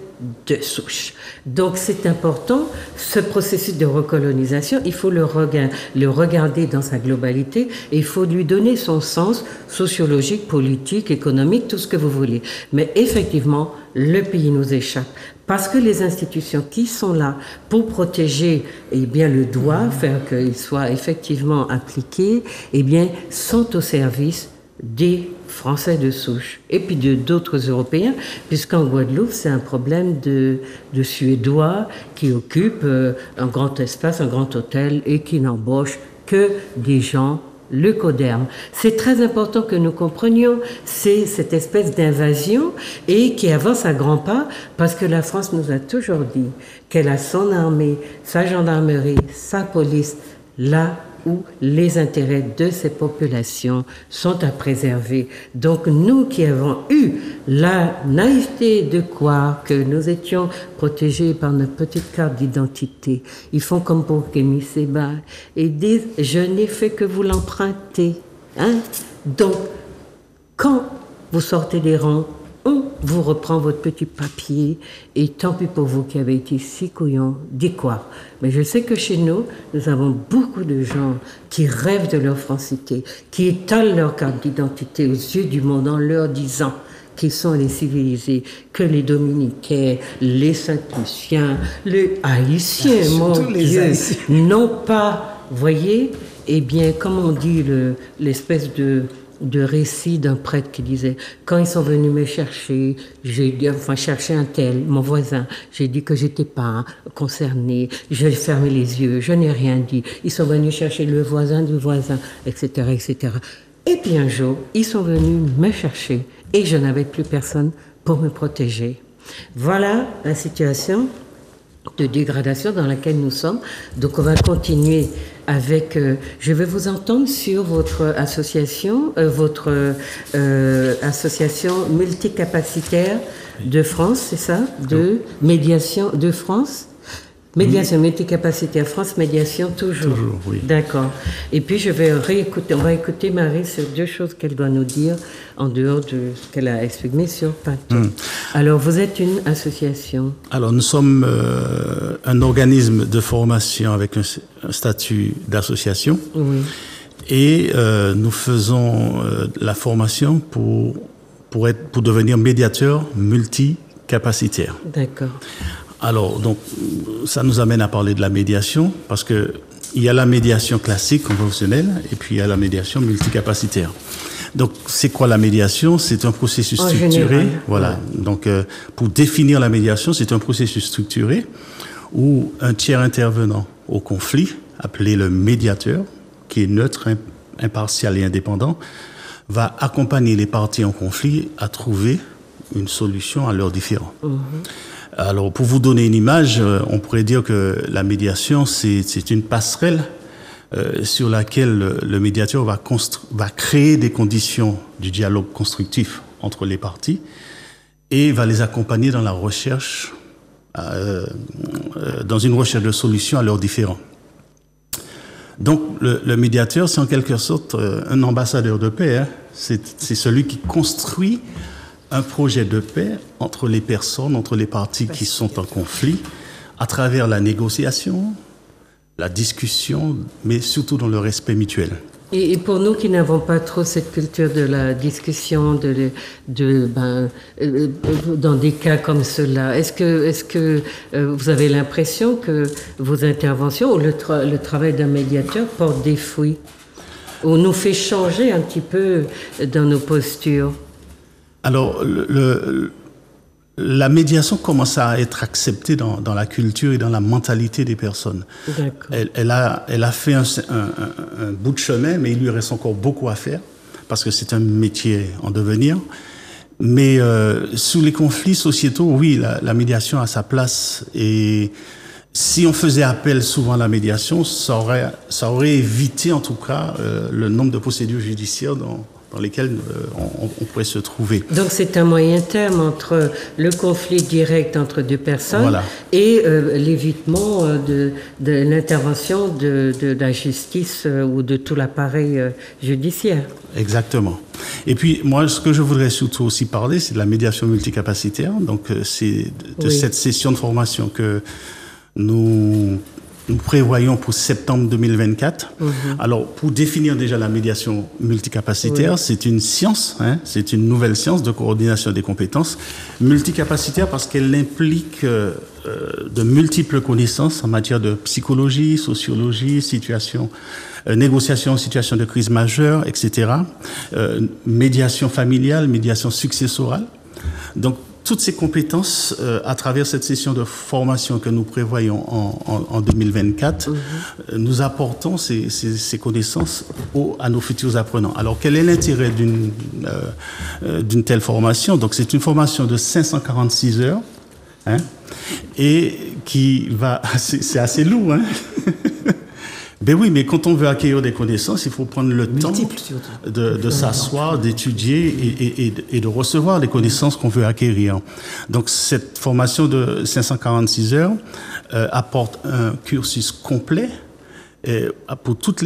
de souche. Donc c'est important, ce processus de recolonisation, il faut le regarder dans sa globalité et il faut lui donner son sens sociologique, politique, économique, tout ce que vous voulez. Mais effectivement, le pays nous échappe. Parce que les institutions qui sont là pour protéger, eh bien, le droit, faire qu'il soit effectivement appliqué, eh bien, sont au service des Français de souche et puis d'autres Européens, puisqu'en Guadeloupe, c'est un problème de Suédois qui occupent un grand espace, un grand hôtel et qui n'embauchent que des gens leucodermes. C'est très important que nous comprenions cette espèce d'invasion et qui avance à grands pas parce que la France nous a toujours dit qu'elle a son armée, sa gendarmerie, sa police là où les intérêts de ces populations sont à préserver. Donc nous qui avons eu la naïveté de croire que nous étions protégés par notre petite carte d'identité, ils font comme pour Kémy Séba et disent « je n'ai fait que vous l'emprunter ». Donc, quand vous sortez des rangs, on vous reprend votre petit papier et tant pis pour vous qui avez été si couillons d'y croire. Mais je sais que chez nous, nous avons beaucoup de gens qui rêvent de leur francité, qui étalent leur carte d'identité aux yeux du monde en leur disant qu'ils sont les civilisés, que les Dominicains, les Saint-Luciens, les Haïtiens, mon Dieu, n'ont pas, voyez, eh bien, comme on dit, l'espèce de récit d'un prêtre qui disait « Quand ils sont venus me chercher, chercher un tel, mon voisin, j'ai dit que j'étais pas concerné, j'ai fermé les yeux, je n'ai rien dit. Ils sont venus chercher le voisin du voisin, etc., etc. » Et puis un jour, ils sont venus me chercher et je n'avais plus personne pour me protéger. Voilà la situation de dégradation dans laquelle nous sommes. Donc on va continuer avec, je vais vous entendre sur votre association multicapacitaire de France, c'est ça? De médiation de France? Médiation, multicapacitaire, France Médiation, toujours. Toujours, oui. D'accord. Et puis on va écouter Marie sur deux choses qu'elle doit nous dire en dehors de ce qu'elle a exprimé sur Pato. Alors, vous êtes une association. Alors, nous sommes un organisme de formation avec un statut d'association. Oui. Et nous faisons la formation pour devenir médiateur multicapacitaire. D'accord. Alors, donc, ça nous amène à parler de la médiation, parce que il y a la médiation classique, conventionnelle, et puis il y a la médiation multicapacitaire. Donc, c'est quoi la médiation? C'est un processus structuré. Général. Voilà. Ouais. Donc, pour définir la médiation, c'est un processus structuré où un tiers intervenant au conflit, appelé le médiateur, qui est neutre, impartial et indépendant, va accompagner les parties en conflit à trouver une solution à leurs différends. Alors, pour vous donner une image, on pourrait dire que la médiation, c'est une passerelle sur laquelle le médiateur va créer des conditions du dialogue constructif entre les parties et va les accompagner dans la recherche, dans une recherche de solutions à leurs différends. Donc, le médiateur, c'est en quelque sorte un ambassadeur de paix. Hein. C'est celui qui construit un projet de paix entre les personnes, entre les parties qui sont en conflit, à travers la négociation, la discussion, mais surtout dans le respect mutuel. Et pour nous qui n'avons pas trop cette culture de la discussion, dans des cas comme ceux-là, est-ce que vous avez l'impression que vos interventions ou le travail d'un médiateur porte des fruits ou nous fait changer un petit peu dans nos postures? Alors, la médiation commence à être acceptée dans la culture et dans la mentalité des personnes. Elle a fait un bout de chemin, mais il lui reste encore beaucoup à faire, parce que c'est un métier en devenir. Mais sous les conflits sociétaux, oui, la médiation a sa place. Et si on faisait appel souvent à la médiation, ça aurait évité en tout cas le nombre de procédures judiciaires dans lesquelles on pourrait se trouver. Donc c'est un moyen terme entre le conflit direct entre deux personnes, voilà, et l'évitement de l'intervention de la justice ou de tout l'appareil judiciaire. Exactement. Et puis moi, ce que je voudrais surtout aussi parler, c'est de la médiation multicapacitaire. Donc c'est de cette session de formation que nous prévoyons pour septembre 2024. Alors, pour définir déjà la médiation multicapacitaire, c'est une science, c'est une nouvelle science de coordination des compétences. Multicapacitaire parce qu'elle implique de multiples connaissances en matière de psychologie, sociologie, négociation en situation de crise majeure, etc. Médiation familiale, médiation successorale. Donc, toutes ces compétences, à travers cette session de formation que nous prévoyons en 2024, nous apportons ces connaissances à nos futurs apprenants. Alors, quel est l'intérêt d'une telle formation? Donc, c'est une formation de 546 heures, et qui va... C'est assez lourd, Ben oui, mais quand on veut acquérir des connaissances, il faut prendre le temps de s'asseoir, d'étudier et de recevoir les connaissances qu'on veut acquérir. Donc, cette formation de 546 heures apporte un cursus complet pour toutes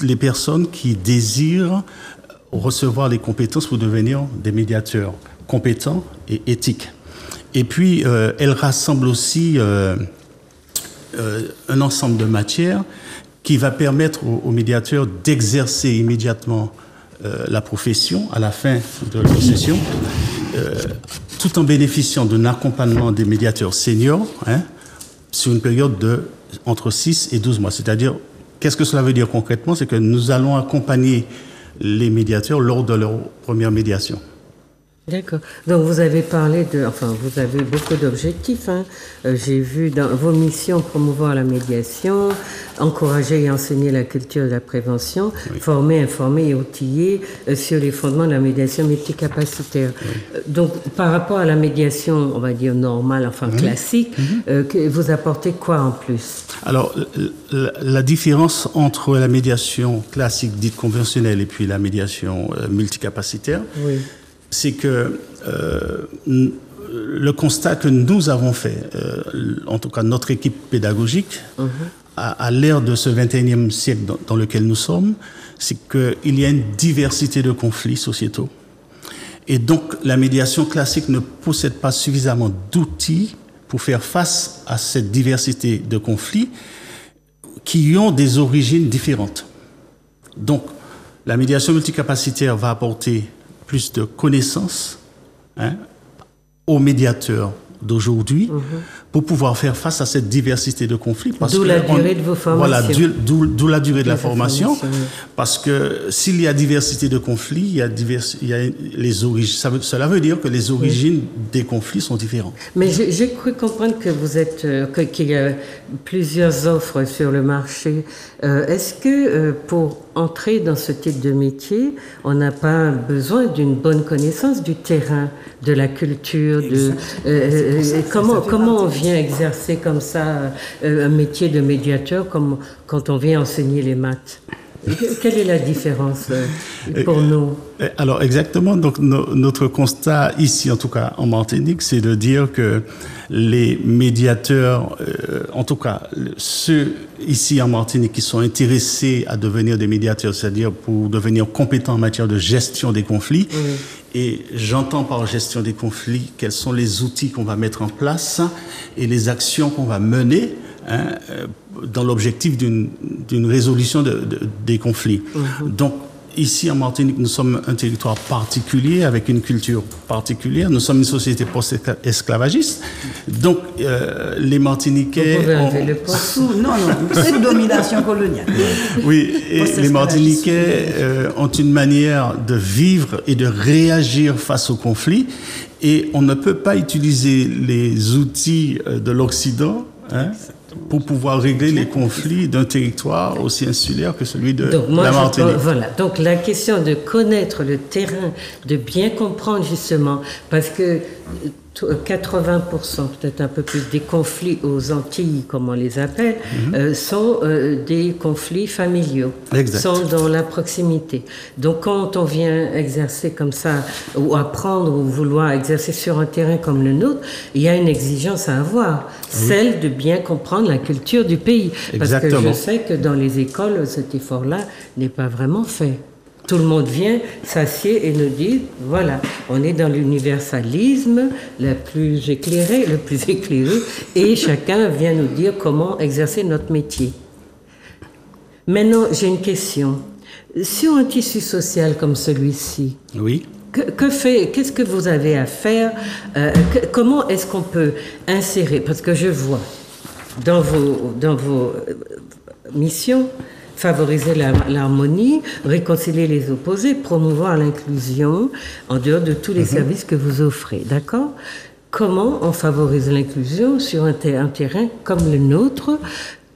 les personnes qui désirent recevoir les compétences pour devenir des médiateurs compétents et éthiques. Et puis, elle rassemble aussi un ensemble de matières qui va permettre aux médiateurs d'exercer immédiatement la profession à la fin de leur session, tout en bénéficiant d'un accompagnement des médiateurs seniors sur une période de entre 6 et 12 mois. C'est-à-dire, qu'est-ce que cela veut dire concrètement? C'est que nous allons accompagner les médiateurs lors de leur première médiation. D'accord. Donc vous avez parlé vous avez beaucoup d'objectifs. J'ai vu dans vos missions promouvoir la médiation, encourager et enseigner la culture de la prévention, former, informer et outiller sur les fondements de la médiation multicapacitaire. Donc par rapport à la médiation, on va dire normale, classique, vous apportez quoi en plus? Alors la différence entre la médiation classique dite conventionnelle et puis la médiation multicapacitaire, c'est que le constat que nous avons fait, en tout cas notre équipe pédagogique, à l'ère de ce 21e siècle dans lequel nous sommes, c'est qu'il y a une diversité de conflits sociétaux. Et donc la médiation classique ne possède pas suffisamment d'outils pour faire face à cette diversité de conflits qui ont des origines différentes. Donc la médiation multicapacitaire va apporter plus de connaissances aux médiateurs d'aujourd'hui pour pouvoir faire face à cette diversité de conflits. D'où la durée de vos formations. Voilà, d'où la durée de la formation. Parce que s'il y a diversité de conflits, il y a les origines. Cela veut dire que les origines des conflits sont différentes. Mais j'ai cru comprendre que qu'il y a plusieurs offres sur le marché. Est-ce que pour entrer dans ce type de métier, on n'a pas besoin d'une bonne connaissance du terrain, de la culture, comment on vient exercer comme ça un métier de médiateur comme quand on vient enseigner les maths? Quelle est la différence pour nous? Alors exactement, donc notre constat ici, en tout cas en Martinique, c'est de dire que les médiateurs, en tout cas ceux ici en Martinique qui sont intéressés à devenir des médiateurs, c'est-à-dire pour devenir compétents en matière de gestion des conflits, et j'entends par gestion des conflits quels sont les outils qu'on va mettre en place et les actions qu'on va mener dans l'objectif d'une résolution des conflits. Donc, ici en Martinique, nous sommes un territoire particulier, avec une culture particulière. Nous sommes une société post-esclavagiste. Donc, les Martiniquais... Non, c'est domination coloniale. Oui, et les Martiniquais ont une manière de vivre et de réagir face aux conflits. Et on ne peut pas utiliser les outils de l'Occident pour pouvoir régler les conflits d'un territoire aussi insulaire que celui de la Martinique. Voilà. Donc la question de connaître le terrain, de bien comprendre justement, parce que 80%, peut-être un peu plus, des conflits aux Antilles, comme on les appelle, sont des conflits familiaux, sont dans la proximité. Donc quand on vient exercer comme ça, ou apprendre, ou vouloir exercer sur un terrain comme le nôtre, il y a une exigence à avoir, celle de bien comprendre la culture du pays. Parce que je sais que dans les écoles, cet effort-là n'est pas vraiment fait. Tout le monde vient, s'assied et nous dit, voilà, on est dans l'universalisme le plus éclairé, et chacun vient nous dire comment exercer notre métier. Maintenant, j'ai une question. Sur un tissu social comme celui-ci, qu'est-ce que vous avez à faire? Comment est-ce qu'on peut insérer? Parce que je vois dans vos missions, favoriser l'harmonie, réconcilier les opposés, promouvoir l'inclusion en dehors de tous les services que vous offrez. D'accord? Comment on favorise l'inclusion sur un terrain comme le nôtre,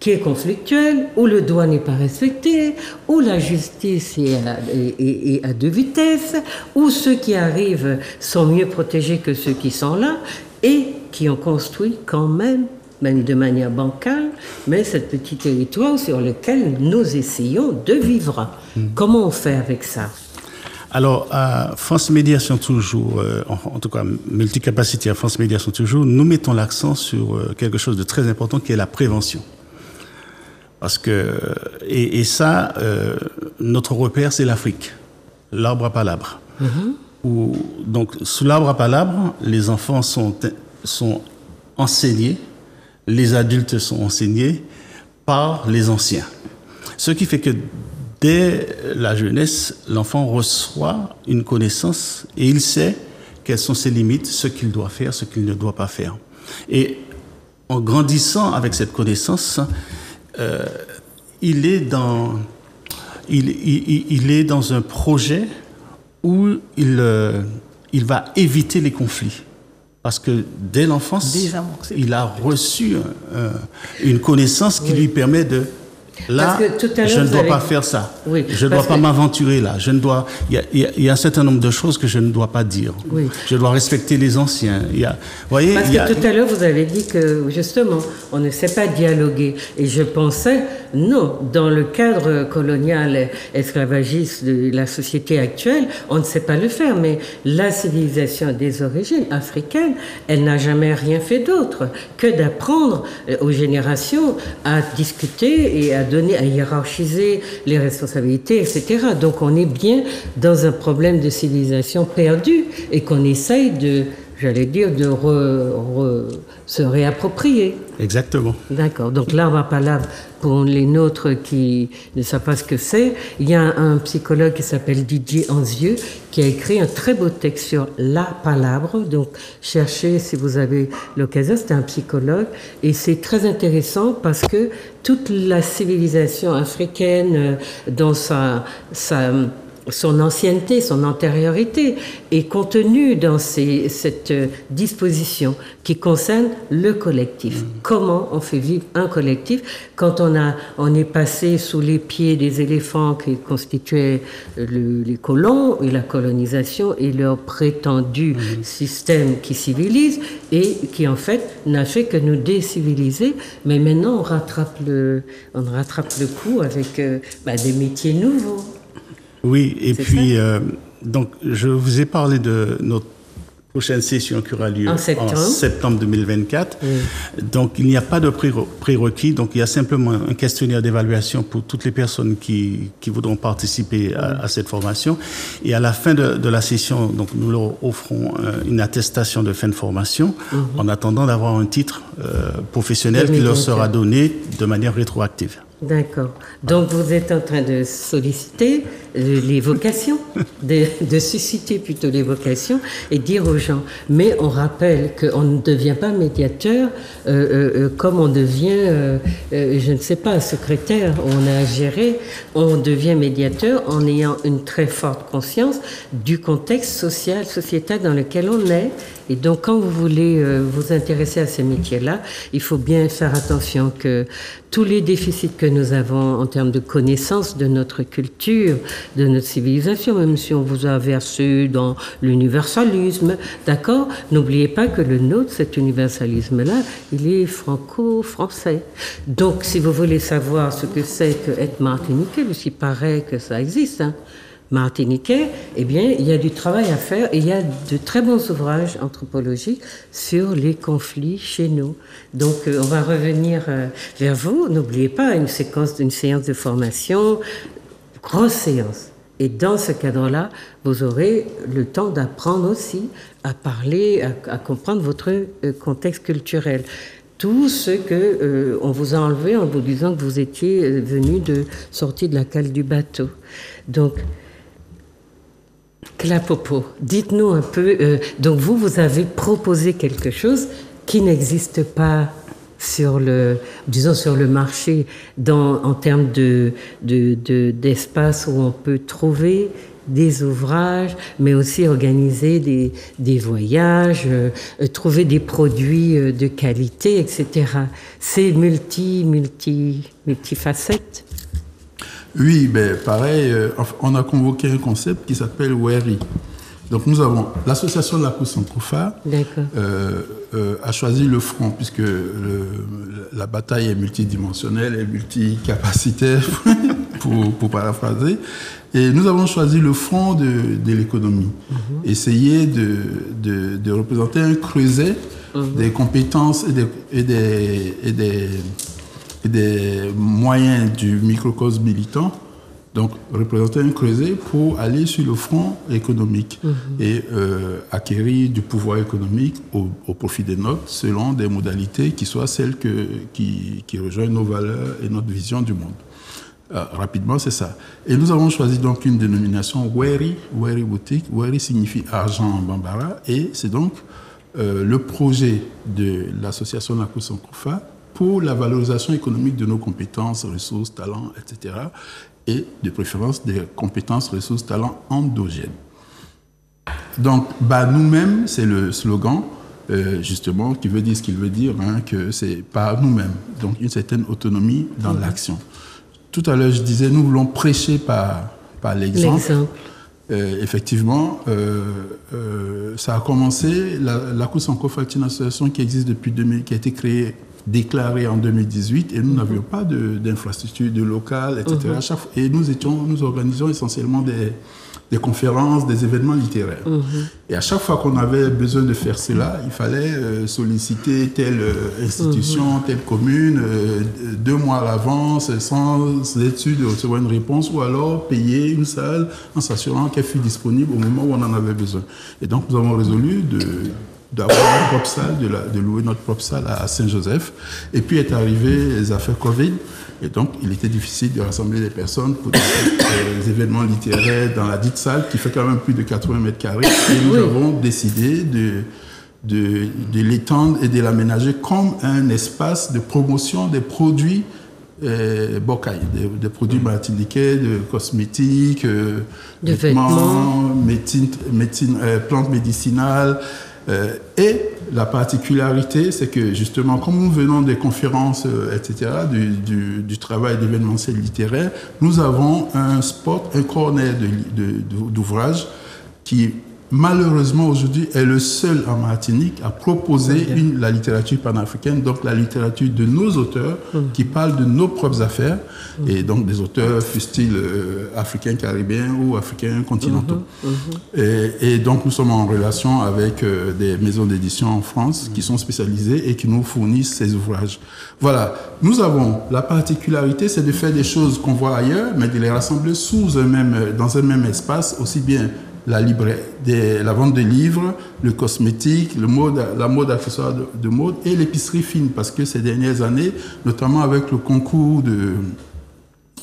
qui est conflictuel, où le droit n'est pas respecté, où la justice est à deux vitesses, où ceux qui arrivent sont mieux protégés que ceux qui sont là, et qui ont construit quand même de manière bancale, mais ce petit territoire sur lequel nous essayons de vivre. Comment on fait avec ça? Alors, à France Médiation Toujours, en tout cas multicapacitaire France Médiation Toujours, nous mettons l'accent sur quelque chose de très important qui est la prévention. Parce que, et ça, notre repère, c'est l'Afrique, l'arbre à palabre. Donc, sous l'arbre à palabre, les enfants sont enseignés, les adultes sont enseignés par les anciens. Ce qui fait que dès la jeunesse, l'enfant reçoit une connaissance et il sait quelles sont ses limites, ce qu'il doit faire, ce qu'il ne doit pas faire. Et en grandissant avec cette connaissance, il est dans un projet où il va éviter les conflits. Parce que dès l'enfance, il a reçu une connaissance qui lui permet de... Là, je ne dois pas faire ça. Je ne dois pas m'aventurer là. Il y a un certain nombre de choses que je ne dois pas dire. Je dois respecter les anciens. Parce que tout à l'heure, vous avez dit que, justement, on ne sait pas dialoguer. Et je pensais, non, dans le cadre colonial esclavagiste de la société actuelle, on ne sait pas le faire. Mais la civilisation des origines africaines, elle n'a jamais rien fait d'autre que d'apprendre aux générations à discuter et à hiérarchiser les responsabilités, etc. Donc on est bien dans un problème de civilisation perdue et qu'on essaye de se réapproprier. Exactement. D'accord. Donc l'arbre à palabre, pour les nôtres qui ne savent pas ce que c'est, il y a un psychologue qui s'appelle Didier Anzieux qui a écrit un très beau texte sur la palabre. Donc cherchez si vous avez l'occasion, c'est un psychologue et c'est très intéressant parce que toute la civilisation africaine dans son ancienneté, son antériorité est contenue dans cette disposition qui concerne le collectif. Comment on fait vivre un collectif quand on est passé sous les pieds des éléphants qui constituaient les colons et la colonisation et leur prétendu système qui civilise et qui en fait n'a fait que nous déciviliser. Mais maintenant on rattrape le coup avec des métiers nouveaux. Oui, et puis, donc, je vous ai parlé de notre prochaine session qui aura lieu en septembre 2024. Donc, il n'y a pas de prérequis. Donc, il y a simplement un questionnaire d'évaluation pour toutes les personnes qui voudront participer à cette formation. Et à la fin de la session, donc, nous leur offrons une attestation de fin de formation en attendant d'avoir un titre professionnel qui leur sera donné de manière rétroactive. D'accord. Donc, vous êtes en train de solliciter les vocations, de susciter plutôt les vocations et dire aux gens. Mais on rappelle qu'on ne devient pas médiateur comme on devient, je ne sais pas, secrétaire, on a à gérer. On devient médiateur en ayant une très forte conscience du contexte social, sociétal dans lequel on est Et donc, quand vous voulez vous intéresser à ces métiers-là, il faut bien faire attention que tous les déficits que nous avons en termes de connaissance de notre culture, de notre civilisation, même si on vous a versé dans l'universalisme, d'accord, n'oubliez pas que le nôtre, cet universalisme-là, il est franco-français. Donc, si vous voulez savoir ce que c'est qu'être martiniquais, puisqu'il paraît que ça existe, hein, martiniquais, eh bien, il y a du travail à faire et il y a de très bons ouvrages anthropologiques sur les conflits chez nous. Donc, on va revenir vers vous. N'oubliez pas une séance de formation, grosse séance. Et dans ce cadre-là, vous aurez le temps d'apprendre aussi à parler, à comprendre votre contexte culturel. Tout ce que on vous a enlevé en vous disant que vous étiez venu sorti de la cale du bateau. Donc, Klapopo, dites-nous un peu, donc vous avez proposé quelque chose qui n'existe pas sur le marché en termes d'espace où on peut trouver des ouvrages, mais aussi organiser des voyages, trouver des produits de qualité, etc. C'est multifacette. Oui, ben pareil, on a convoqué un concept qui s'appelle WERI. Donc nous avons l'association de la Sankofa a choisi le front, puisque la bataille est multidimensionnelle et multicapacitaire, pour paraphraser. Et nous avons choisi le front de l'économie. Essayer de représenter un creuset des compétences et des moyens du microcosme militant. Donc, représenter un creuset pour aller sur le front économique et acquérir du pouvoir économique au profit des nôtres selon des modalités qui soient celles qui rejoignent nos valeurs et notre vision du monde. Rapidement, c'est ça. Et nous avons choisi donc une dénomination WERI boutique. WERI signifie argent en bambara et c'est donc le projet de l'association Nakou Sankofa pour la valorisation économique de nos compétences, ressources, talents, etc. et de préférence des compétences, ressources, talents endogènes. Donc, nous-mêmes, c'est le slogan, justement, qui veut dire ce qu'il veut dire, que c'est par nous-mêmes. Donc, une certaine autonomie dans l'action. Tout à l'heure, je disais, nous voulons prêcher par l'exemple. Effectivement, ça a commencé, la Sankofa est une association qui existe depuis 2000, qui a été déclarée en 2018 et nous n'avions pas d'infrastructure, de local, etc. Et nous organisions essentiellement des conférences, des événements littéraires. Et à chaque fois qu'on avait besoin de faire cela, il fallait solliciter telle institution, telle commune, 2 mois à l'avance, sans études de recevoir une réponse, ou alors payer une salle en s'assurant qu'elle fût disponible au moment où on en avait besoin. Et donc nous avons résolu d'avoir notre propre salle, de louer notre propre salle à Saint-Joseph. Et puis est arrivé les affaires Covid. Et donc, il était difficile de rassembler des personnes pour des événements littéraires dans la dite salle, qui fait quand même plus de 80 mètres carrés. Et nous avons décidé de l'étendre et de l'aménager comme un espace de promotion des produits bocaï, des produits martiniquais, de cosmétiques, de vêtements, plantes médicinales. Et la particularité, c'est que justement, comme nous venons des conférences, etc., du travail d'événementiel littéraire, nous avons un spot, un corner d'ouvrages qui, malheureusement, aujourd'hui, est le seul en Martinique à proposer la littérature panafricaine, donc la littérature de nos auteurs qui parlent de nos propres affaires, et donc des auteurs, fussent-ils africains, caribéens ou africains continentaux. Et donc, nous sommes en relation avec des maisons d'édition en France qui sont spécialisées et qui nous fournissent ces ouvrages. Voilà. Nous avons la particularité, c'est de faire des choses qu'on voit ailleurs, mais de les rassembler dans un même espace, aussi bien la vente de livres, le cosmétique, la mode accessoire de mode et l'épicerie fine, parce que ces dernières années, notamment avec le concours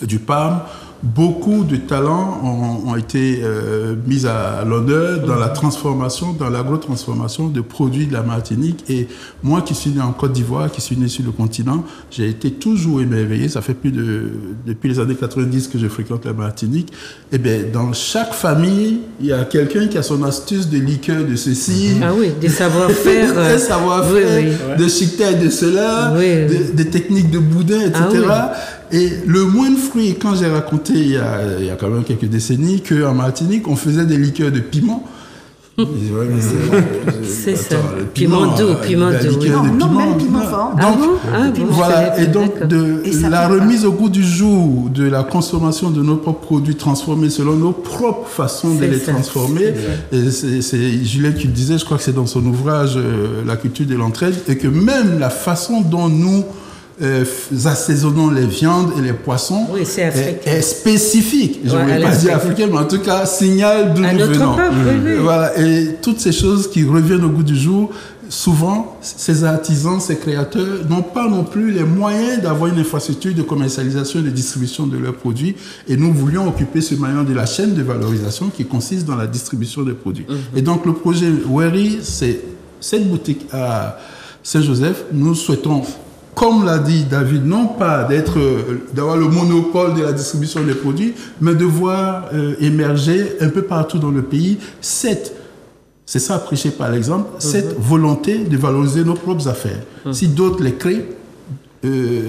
du PAM, beaucoup de talents ont été mis à l'honneur dans la transformation, dans l'agro-transformation de produits de la Martinique. Et moi qui suis né en Côte d'Ivoire, qui suis né sur le continent, j'ai été toujours émerveillé. Ça fait depuis les années 90 que je fréquente la Martinique. Et bien, dans chaque famille, il y a quelqu'un qui a son astuce de liqueur de ceci. Ah oui, des savoir-faire. Des savoir-faire, de chiqueté de cela, des techniques de boudin, etc. Ah oui. Et le moindre fruit, quand j'ai raconté il y a quand même quelques décennies qu'en Martinique, on faisait des liqueurs de piment. C'est ça. Piment doux, piment doux. Non, même piment fort. Donc, voilà. Et donc, la remise au goût du jour de la consommation de nos propres produits transformés selon nos propres façons de les transformer. Et c'est Julien qui le disait, je crois que c'est dans son ouvrage La culture de l'entraide, et que même la façon dont nous assaisonnons les viandes et les poissons est spécifique. Je ne voulais pas dire africain, mais en tout cas, signal d'où nous venons. Voilà. Et toutes ces choses qui reviennent au goût du jour, souvent, ces artisans, ces créateurs n'ont pas non plus les moyens d'avoir une infrastructure de commercialisation et de distribution de leurs produits. Et nous voulions occuper ce maillon de la chaîne de valorisation qui consiste dans la distribution des produits. Et donc, le projet Weri, c'est cette boutique à Saint-Joseph. Nous souhaitons, comme l'a dit David, non pas d'avoir le monopole de la distribution des produits, mais de voir émerger un peu partout dans le pays c'est ça prêcher par l'exemple, cette volonté de valoriser nos propres affaires. Si d'autres les créent,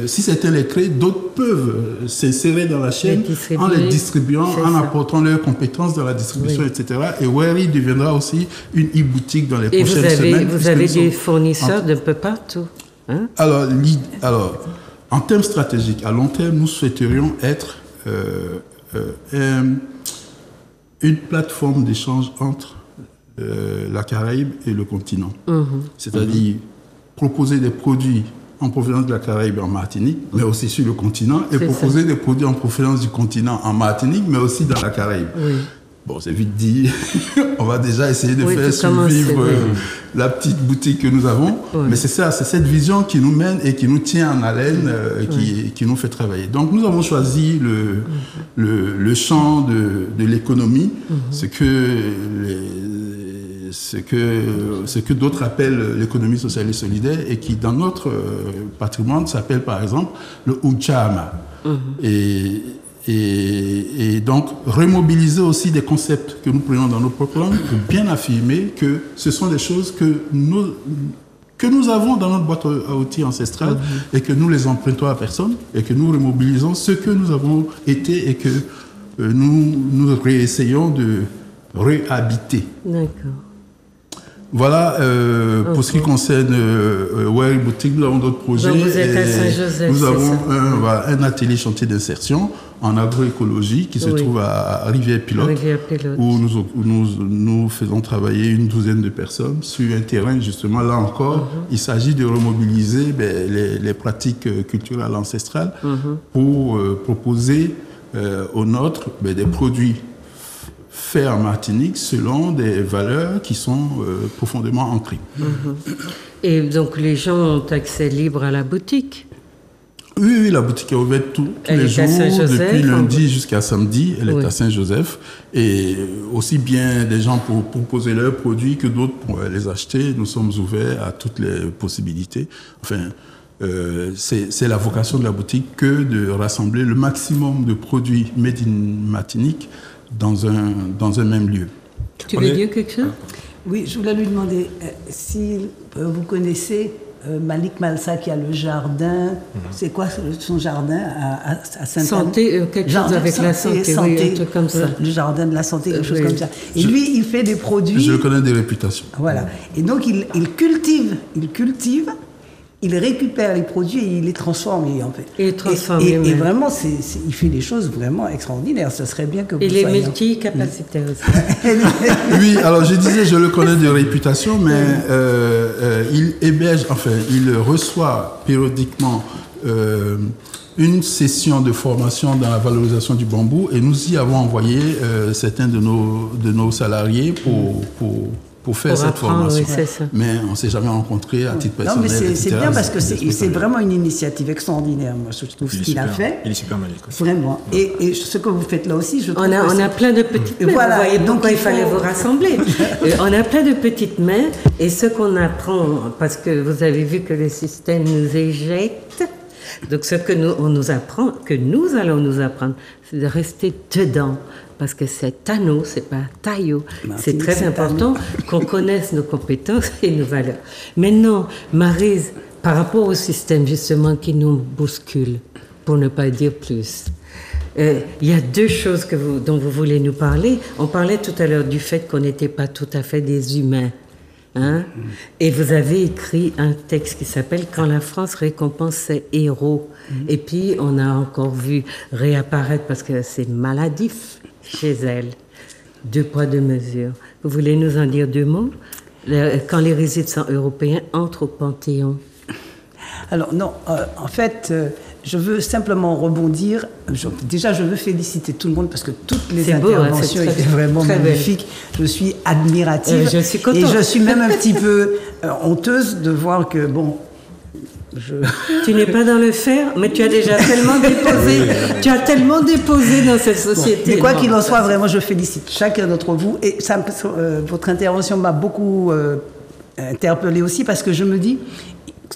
si certains les créent, d'autres peuvent s'insérer dans la chaîne en les distribuant, en apportant leurs compétences dans la distribution, etc. Et Weri deviendra aussi une e-boutique dans les prochaines semaines. Vous avez des fournisseurs d'un peu partout. Hein? Alors, en termes stratégiques, à long terme, nous souhaiterions être une plateforme d'échange entre la Caraïbe et le continent. C'est-à-dire proposer des produits en provenance de la Caraïbe en Martinique, mais aussi sur le continent, et proposer des produits en provenance du continent en Martinique, mais aussi dans la Caraïbe. Bon, c'est vite dit. On va déjà essayer de faire survivre la petite boutique que nous avons. Mais c'est ça, c'est cette vision qui nous mène et qui nous tient en haleine, qui nous fait travailler. Donc, nous avons choisi le champ de l'économie, ce que d'autres appellent l'économie sociale et solidaire, et qui, dans notre patrimoine, s'appelle par exemple le Uchama. Et donc, remobiliser aussi des concepts que nous prenons dans nos propres langues pour bien affirmer que ce sont des choses que nous avons dans notre boîte à outils ancestrale et que nous les empruntons à personne et que nous remobilisons ce que nous avons été et que nous réessayons de réhabiter. D'accord. Voilà, pour ce qui concerne Weri Boutique, nous avons d'autres projets. Donc vous êtes à Saint-Joseph. Nous avons un atelier chantier d'insertion en agroécologie qui se trouve à Rivière-Pilote, où nous faisons travailler une douzaine de personnes sur un terrain, justement, là encore, il s'agit de remobiliser les pratiques culturelles ancestrales pour proposer aux nôtres des produits faits en Martinique selon des valeurs qui sont profondément ancrées. Et donc les gens ont accès libre à la boutique? Oui, la boutique est ouverte tous les jours, depuis lundi jusqu'à samedi. Elle est à Saint-Joseph. Et aussi bien des gens pour proposer leurs produits que d'autres pour les acheter. Nous sommes ouverts à toutes les possibilités. Enfin, c'est la vocation de la boutique que de rassembler le maximum de produits made in Martinique dans un même lieu. Tu veux dire quelque chose? Oui, je voulais lui demander si vous connaissez Malik Malsa qui a le jardin. C'est quoi son jardin à Saint-Anne? Santé, quelque chose avec la santé, oui, un truc comme ça. Le jardin de la santé, quelque chose comme ça. Et lui, il fait des produits. Je le connais des réputations. Voilà. Et donc, il cultive, il récupère les produits et il les transforme, en fait. Et vraiment, il fait des choses vraiment extraordinaires. Ce serait bien que vous soyez... Il est multicapacitaire aussi. Oui, alors je disais, je le connais de réputation, mais il héberge, enfin, il reçoit périodiquement une session de formation dans la valorisation du bambou, et nous y avons envoyé certains de nos salariés pour pour faire cette formation. Oui, ça. Mais on ne s'est jamais rencontré à titre personnel. Non, mais c'est bien parce que c'est vraiment une initiative extraordinaire, moi, je trouve, ce qu'il a fait. Il est super magique. Vraiment. Et ce que vous faites là aussi, je trouve on a plein de petites mains. Voilà. Vous voyez pourquoi il fallait vous rassembler. On a plein de petites mains et ce qu'on apprend, parce que vous avez vu que le système nous éjecte, donc ce que on nous apprend, que nous allons nous apprendre, c'est de rester dedans. Parce que c'est à nous, c'est pas taillot. C'est très important qu'on connaisse nos compétences et nos valeurs. Maintenant, Maryse, par rapport au système justement qui nous bouscule, pour ne pas dire plus, il y a deux choses dont vous voulez nous parler. On parlait tout à l'heure du fait qu'on n'était pas tout à fait des humains. Hein? Et vous avez écrit un texte qui s'appelle « Quand la France récompense ses héros ». Et puis, on a encore vu réapparaître, parce que c'est maladif chez elle, 2 poids, 2 mesures. Vous voulez nous en dire 2 mots? Quand les résistants européens entrent au Panthéon. Alors non, en fait, je veux simplement rebondir. Déjà, je veux féliciter tout le monde parce que toutes les interventions étaient vraiment magnifiques. Je suis admirative. Je suis contente. Et je suis même un petit peu honteuse de voir que, bon... Tu n'es pas dans le faire, mais tu as déjà tellement déposé. Tu as tellement déposé dans cette société. Mais quoi qu'il en soit, vraiment, je félicite chacun d'entre vous. Et votre intervention m'a beaucoup interpellée aussi parce que je me dis,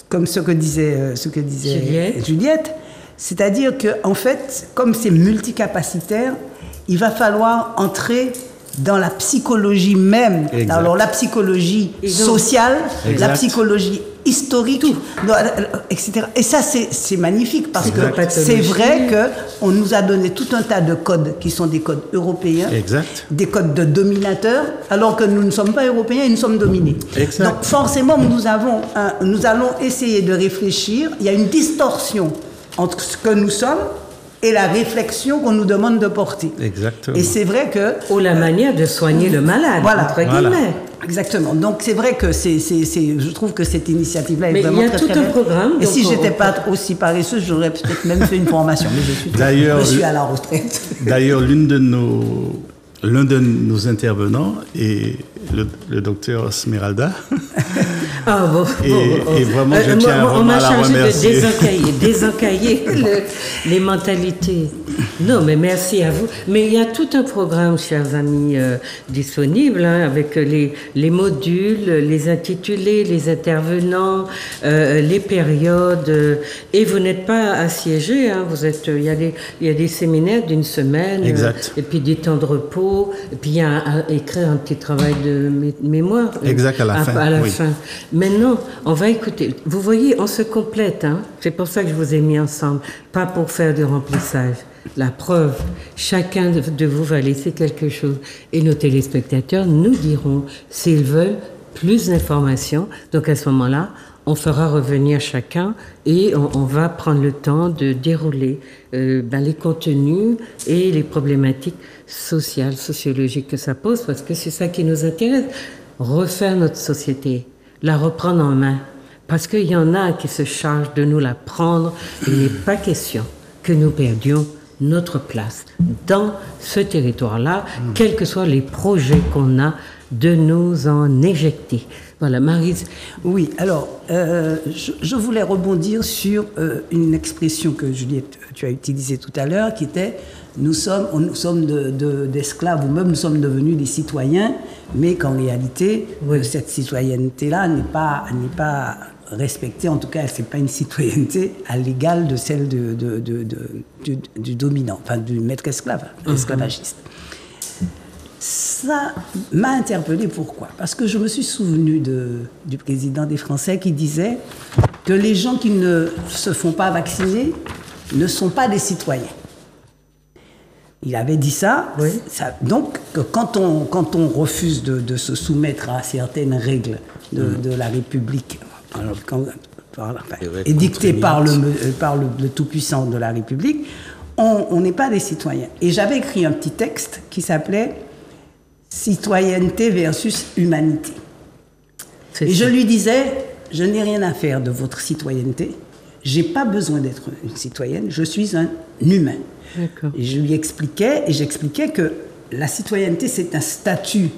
comme ce que disait Juliette, c'est-à-dire que en fait, comme c'est multicapacitaire, il va falloir entrer dans la psychologie même. Exact. Alors la psychologie sociale, exact. La psychologie historique, etc. Et ça, c'est magnifique parce que c'est vrai qu'on nous a donné tout un tas de codes qui sont des codes européens, exact. Des codes de dominateurs, alors que nous ne sommes pas européens et nous sommes dominés. Exact. Donc forcément, nous allons essayer de réfléchir. Il y a une distorsion entre ce que nous sommes et la réflexion qu'on nous demande de porter. Exactement. Et c'est vrai que... Ou la manière de soigner le malade, entre guillemets. Voilà. Exactement. Donc c'est vrai que je trouve que cette initiative-là est vraiment très, très belle. Mais il y a tout un programme. Et si j'étais pas aussi paresseuse, j'aurais peut-être même fait une formation. Mais je suis à la retraite. D'ailleurs, l'un de nos intervenants est le docteur Smeralda. Ah bon, et vraiment, je tiens à la remercier. On m'a chargé de désencailler les mentalités. Non, mais merci à vous. Mais il y a tout un programme, chers amis, disponible, hein, avec les modules, les intitulés, les intervenants, les périodes. Et vous n'êtes pas assiégés. Hein, il y a des séminaires d'une semaine. Exact. Et puis des temps de repos. Et puis il y a écrire un petit travail de mémoire. Exact, à la fin. À la fin. Maintenant, on va écouter. Vous voyez, on se complète. Hein? C'est pour ça que je vous ai mis ensemble. Pas pour faire du remplissage. La preuve, chacun de vous va laisser quelque chose. Et nos téléspectateurs nous diront s'ils veulent plus d'informations. Donc à ce moment-là, on fera revenir chacun et on va prendre le temps de dérouler les contenus et les problématiques sociales, sociologiques que ça pose, parce que c'est ça qui nous intéresse. Refaire notre société, la reprendre en main, parce qu'il y en a qui se chargent de nous la prendre. Il n'est pas question que nous perdions notre place dans ce territoire-là, quels que soient les projets qu'on a, de nous en éjecter. Voilà, Maryse. Oui, alors, je voulais rebondir sur une expression que Juliette, tu as utilisée tout à l'heure, qui était nous sommes d'esclaves, ou même nous sommes devenus des citoyens, mais qu'en réalité, cette citoyenneté-là n'est pas respectée, en tout cas, ce n'est pas une citoyenneté à l'égal de celle du dominant, enfin du maître esclave, esclavagiste. Ça m'a interpellée. Pourquoi? Parce que je me suis souvenue du président des Français qui disait que les gens qui ne se font pas vacciner ne sont pas des citoyens. Il avait dit ça. Oui. Donc, quand on refuse de se soumettre à certaines règles de la République, édictées par le Tout-Puissant de la République, on n'est pas des citoyens. Et j'avais écrit un petit texte qui s'appelait Citoyenneté versus humanité. Et je lui disais, je n'ai rien à faire de votre citoyenneté, j'ai pas besoin d'être une citoyenne, je suis un humain. D'accord. Et je lui expliquais, que la citoyenneté, c'est un statut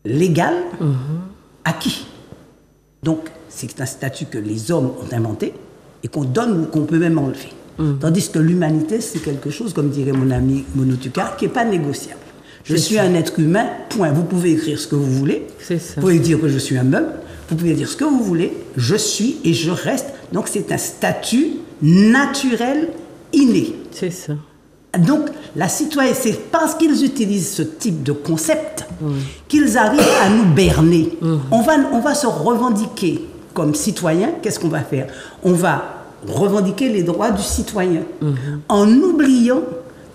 légal, acquis. Donc, c'est un statut que les hommes ont inventé et qu'on donne ou qu'on peut même enlever. Tandis que l'humanité, c'est quelque chose, comme dirait mon ami Monotuka, qui n'est pas négociable. Je suis un être humain, point. Vous pouvez écrire ce que vous voulez. C'est ça. Vous pouvez dire que je suis un meuble. Vous pouvez dire ce que vous voulez. Je suis et je reste. Donc, c'est un statut naturel, inné. C'est ça. Donc, la citoyenneté, c'est parce qu'ils utilisent ce type de concept qu'ils arrivent à nous berner. On va se revendiquer comme citoyen. Qu'est-ce qu'on va faire? On va revendiquer les droits du citoyen en oubliant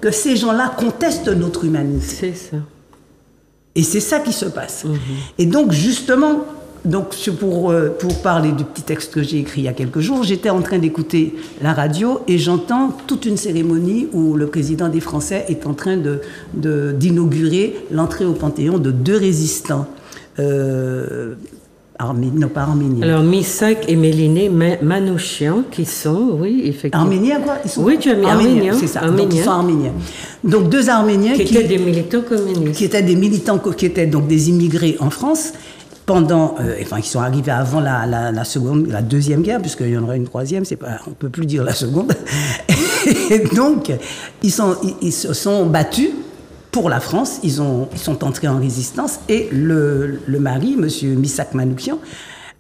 que ces gens-là contestent notre humanité. C'est ça. Et c'est ça qui se passe. Et donc, justement, pour parler du petit texte que j'ai écrit il y a quelques jours, j'étais en train d'écouter la radio et j'entends toute une cérémonie où le président des Français est en train d'inaugurer l'entrée au Panthéon de 2 résistants. Non, pas arméniens. Alors, Missak et Méliné Manouchian, qui sont, oui, effectivement. Arméniens, quoi? Ils sont oui, tu as mis arméniens. C'est ça. Donc, ils sont arméniens. Donc, 2 Arméniens qui étaient des militants communistes. Qui étaient des militants, qui étaient donc des immigrés en France pendant, ils sont arrivés avant la seconde, la deuxième guerre, puisqu'il y en aura une troisième, on peut plus dire la seconde. Et donc, ils se sont battus pour la France, ils sont entrés en résistance et le mari, M. Missak Manouchian,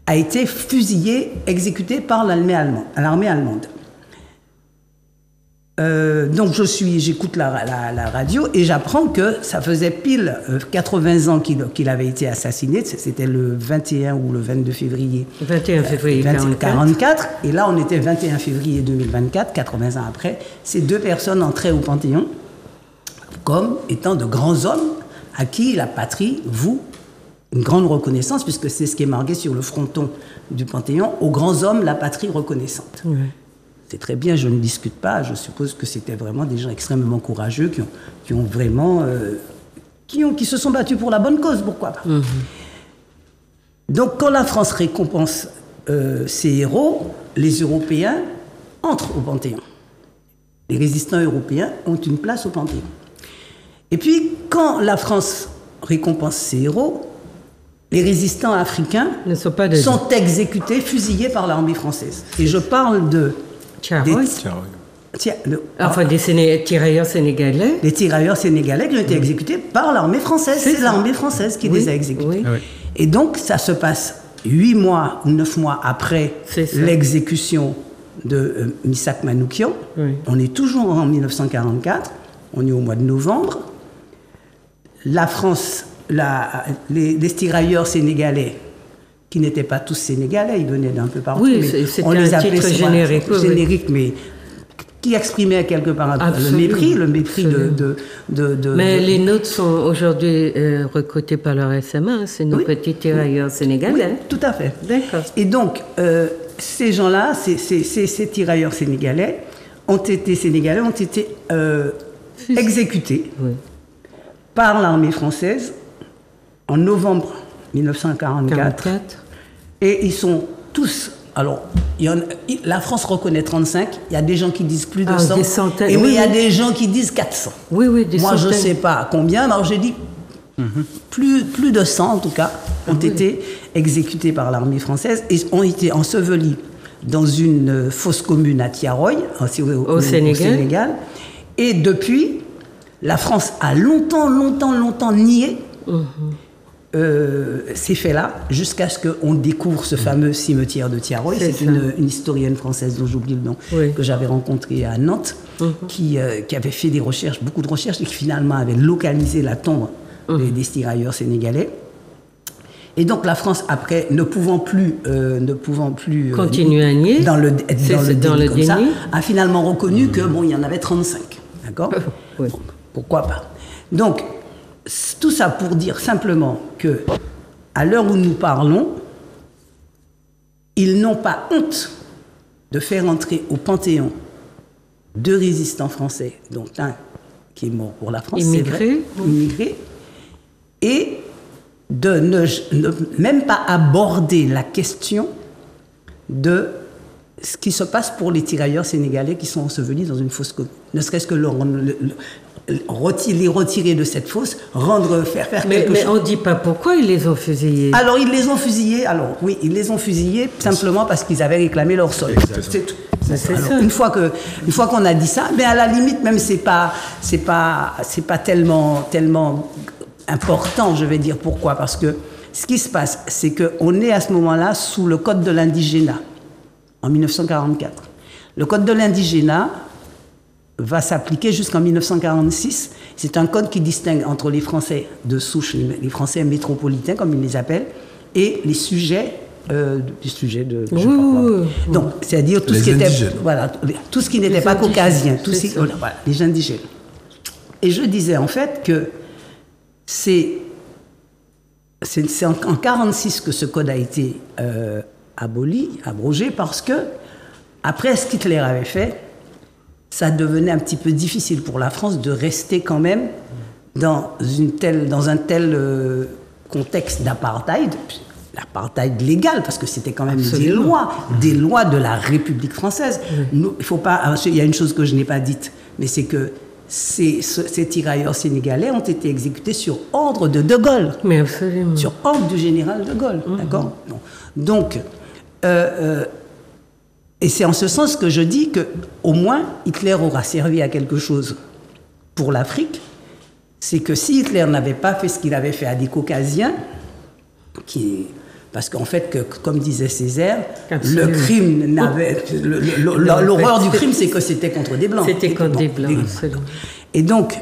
a été fusillé, exécuté par l'armée allemande. Donc j'écoute la radio et j'apprends que ça faisait pile 80 ans qu'il avait été assassiné, c'était le 21 ou le 22 février. 21 février 1944. Et là on était 21 février 2024, 80 ans après, ces 2 personnes entraient au Panthéon comme étant de grands hommes à qui la patrie voue une grande reconnaissance, puisque c'est ce qui est marqué sur le fronton du Panthéon, aux grands hommes, la patrie reconnaissante. Oui. C'est très bien, je ne discute pas, je suppose que c'était vraiment des gens extrêmement courageux qui ont vraiment... qui se sont battus pour la bonne cause, pourquoi pas. Donc quand la France récompense ses héros, les Européens entrent au Panthéon. Les résistants européens ont une place au Panthéon. Et puis, quand la France récompense ses héros, les résistants africains sont exécutés, fusillés par l'armée française. Et je parle de... Enfin, des tirailleurs sénégalais. Les tirailleurs sénégalais qui ont été exécutés par l'armée française. C'est l'armée française qui les a exécutés. Oui. Et donc, ça se passe 8 mois ou 9 mois après l'exécution de Missak Manouchian. On est toujours en 1944. On est au mois de novembre. La France, les tirailleurs sénégalais, qui n'étaient pas tous sénégalais, ils venaient d'un peu partout. Oui, c'était un titre générique, mais qui exprimait quelque part le mépris de... Mais les nôtres sont aujourd'hui recrutés par leur SMA, c'est nos petits tirailleurs sénégalais. Oui, tout à fait. D'accord. Et donc, ces gens-là, ces tirailleurs sénégalais ont été exécutés par l'armée française en novembre 1944. Et ils sont tous... Alors, la France reconnaît 35, il y a des gens qui disent plus de 100, des centaines, et il y a des gens qui disent 400. Oui, des Moi, centaines. je ne sais pas combien, alors j'ai dit plus de 100 en tout cas, ont été exécutés par l'armée française et ont été ensevelis dans une fosse commune à Tiaroy, au Sénégal. Et depuis, la France a longtemps nié ces faits-là, jusqu'à ce qu'on découvre ce fameux cimetière de Tiaroy. C'est une historienne française dont j'oublie le nom, que j'avais rencontrée à Nantes, qui avait fait beaucoup de recherches, et qui finalement avait localisé la tombe des tirailleurs sénégalais. Et donc la France, après, ne pouvant plus continuer à nier dans le déni, ça, a finalement reconnu que il y en avait 35. D'accord. Bon, pourquoi pas. Donc tout ça pour dire simplement que, à l'heure où nous parlons, ils n'ont pas honte de faire entrer au Panthéon 2 résistants français, dont un qui est mort pour la France, immigré, et de ne même pas aborder la question de ce qui se passe pour les tirailleurs sénégalais qui sont ensevelis dans une fosse commune. Ne serait-ce que les retirer de cette fosse, faire quelque chose. Mais on ne dit pas pourquoi ils les ont fusillés. Alors, ils les ont fusillés, simplement parce qu'ils avaient réclamé leur sol. C'est tout. Alors, une fois qu'on a dit ça, mais à la limite, même c'est pas tellement important, je vais dire pourquoi. Parce que ce qui se passe, c'est qu'on est à ce moment-là sous le Code de l'indigénat, en 1944. Le Code de l'indigénat va s'appliquer jusqu'en 1946. C'est un code qui distingue entre les Français de souche, les Français métropolitains, comme ils les appellent, et les sujets donc, c'est-à-dire tout ce qui était, tout ce qui n'était pas caucasien, les indigènes. Et je disais en fait que c'est en 1946 que ce code a été abrogé, parce que après ce qu'Hitler avait fait, ça devenait un petit peu difficile pour la France de rester quand même dans un tel contexte d'apartheid. L'apartheid légal, parce que c'était quand même des lois de la République française. Nous, il y a une chose que je n'ai pas dite, mais c'est que ces tirailleurs sénégalais ont été exécutés sur ordre de De Gaulle. Mais absolument. Sur ordre du général De Gaulle, d'accord ? Donc, et c'est en ce sens que je dis qu'au moins, Hitler aura servi à quelque chose pour l'Afrique. C'est que si Hitler n'avait pas fait ce qu'il avait fait à des Caucasiens, parce qu'en fait, comme disait Césaire, le crime l'horreur du crime, c'est que c'était contre des Blancs. C'était contre des Blancs. Et donc,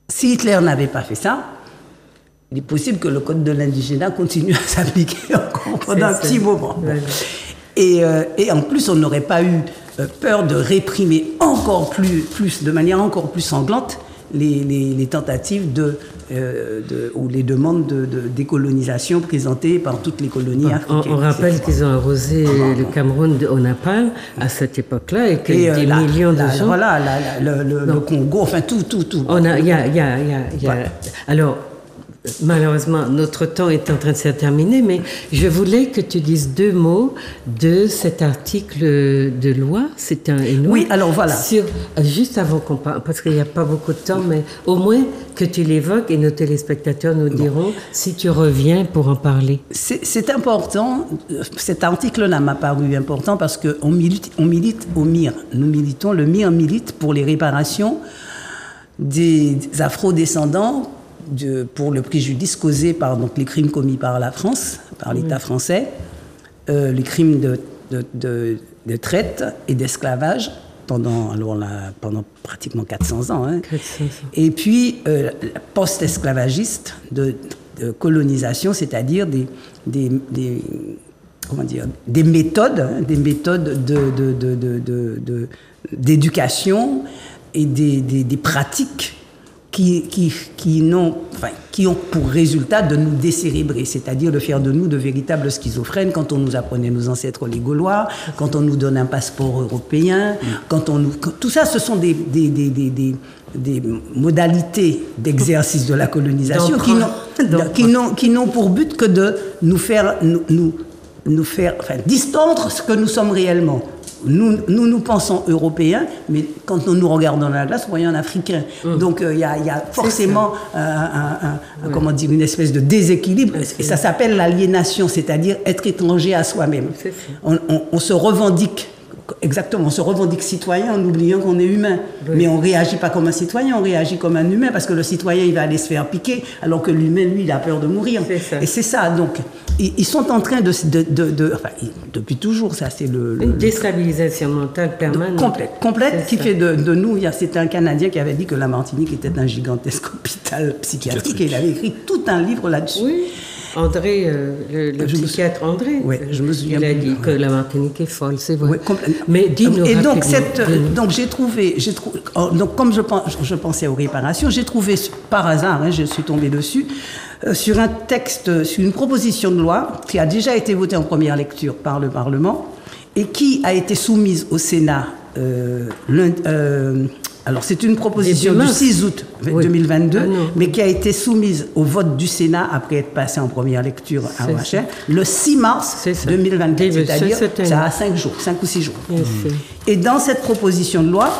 si Hitler n'avait pas fait ça, il est possible que le code de l'indigénat continue à s'appliquer encore pendant un petit moment. Et en plus, on n'aurait pas eu peur de réprimer encore plus, de manière encore plus sanglante, les tentatives ou les demandes de décolonisation présentées par toutes les colonies africaines. On rappelle qu'ils ont arrosé le Cameroun au napalm à cette époque-là et que des millions de gens... Voilà, le Congo, enfin tout. Alors, malheureusement, notre temps est en train de se terminer, mais je voulais que tu dises 2 mots de cet article de loi. C'est une loi. Oui, alors voilà. Juste avant qu'on parle, parce qu'il n'y a pas beaucoup de temps, mais au moins que tu l'évoques et nos téléspectateurs nous diront si tu reviens pour en parler. C'est important. Cet article-là m'a paru important parce qu'on milite au MIR. Nous militons, le MIR milite pour les réparations des afro-descendants pour le préjudice causé par les crimes commis par la France, par l'État français, les crimes de traite et d'esclavage pendant pratiquement 400 ans. 400 ans. Et puis, post-esclavagiste de colonisation, c'est-à-dire des méthodes d'éducation et des pratiques qui ont pour résultat de nous décérébrer, c'est-à-dire de faire de nous de véritables schizophrènes quand on nous apprenait nos ancêtres les Gaulois, quand on nous donne un passeport européen, tout ça, ce sont des modalités d'exercice de la colonisation qui n'ont pour but que de nous faire distendre ce que nous sommes réellement. Nous pensons européens, mais quand nous nous regardons dans la glace, on voit un Africain. Donc il y a forcément une espèce de déséquilibre. Et ça s'appelle l'aliénation, c'est-à-dire être étranger à soi-même. On se revendique. Exactement, on se revendique citoyen en oubliant qu'on est humain. Mais on ne réagit pas comme un citoyen, on réagit comme un humain, parce que le citoyen, il va aller se faire piquer, alors que l'humain, lui, il a peur de mourir. Et c'est ça, donc, ils sont en train depuis toujours, ça, c'est une déstabilisation mentale permanente. Complète, qui fait de nous, c'était un Canadien qui avait dit que la Martinique était un gigantesque hôpital psychiatrique, et il avait écrit tout un livre là-dessus. Oui. André, le psychiatre André, je me souviens. Il a dit que la Martinique est folle, c'est vrai. Mais dis-nous et donc, donc comme je pensais aux réparations, j'ai trouvé par hasard, je suis tombée dessus, sur un texte, sur une proposition de loi qui a déjà été votée en première lecture par le Parlement et qui a été soumise au Sénat alors, c'est une proposition du 6 août 2022, mais qui a été soumise au vote du Sénat après être passée en première lecture à OHR le 6 mars 2024, c'est-à-dire ça a 5 ou 6 jours. Et dans cette proposition de loi,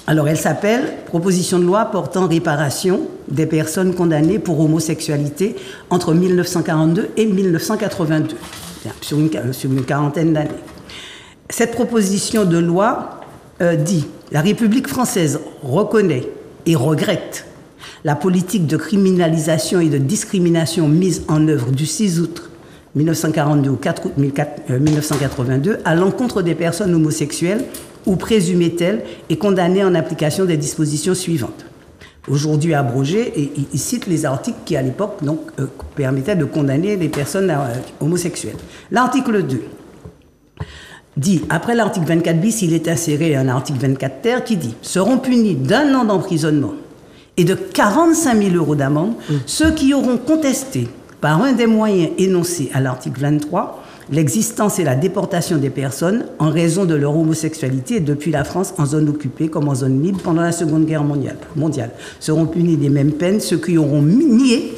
Alors, elle s'appelle « Proposition de loi portant réparation des personnes condamnées pour homosexualité entre 1942 et 1982 », sur une quarantaine d'années. Cette proposition de loi dit « La République française reconnaît et regrette la politique de criminalisation et de discrimination mise en œuvre du 6 août 1942 au 4 août 1982 à l'encontre des personnes homosexuelles ou présumées telles et condamnées en application des dispositions suivantes. » Aujourd'hui abrogées, et il cite les articles qui, à l'époque, permettaient de condamner les personnes homosexuelles. L'article 2 dit, après l'article 24 bis, il est inséré un article 24 ter qui dit « Seront punis d'1 an d'emprisonnement et de 45 000 € d'amende ceux qui auront contesté par un des moyens énoncés à l'article 23 l'existence et la déportation des personnes en raison de leur homosexualité depuis la France en zone occupée comme en zone libre pendant la Seconde Guerre mondiale. Seront punis des mêmes peines ceux qui auront minoré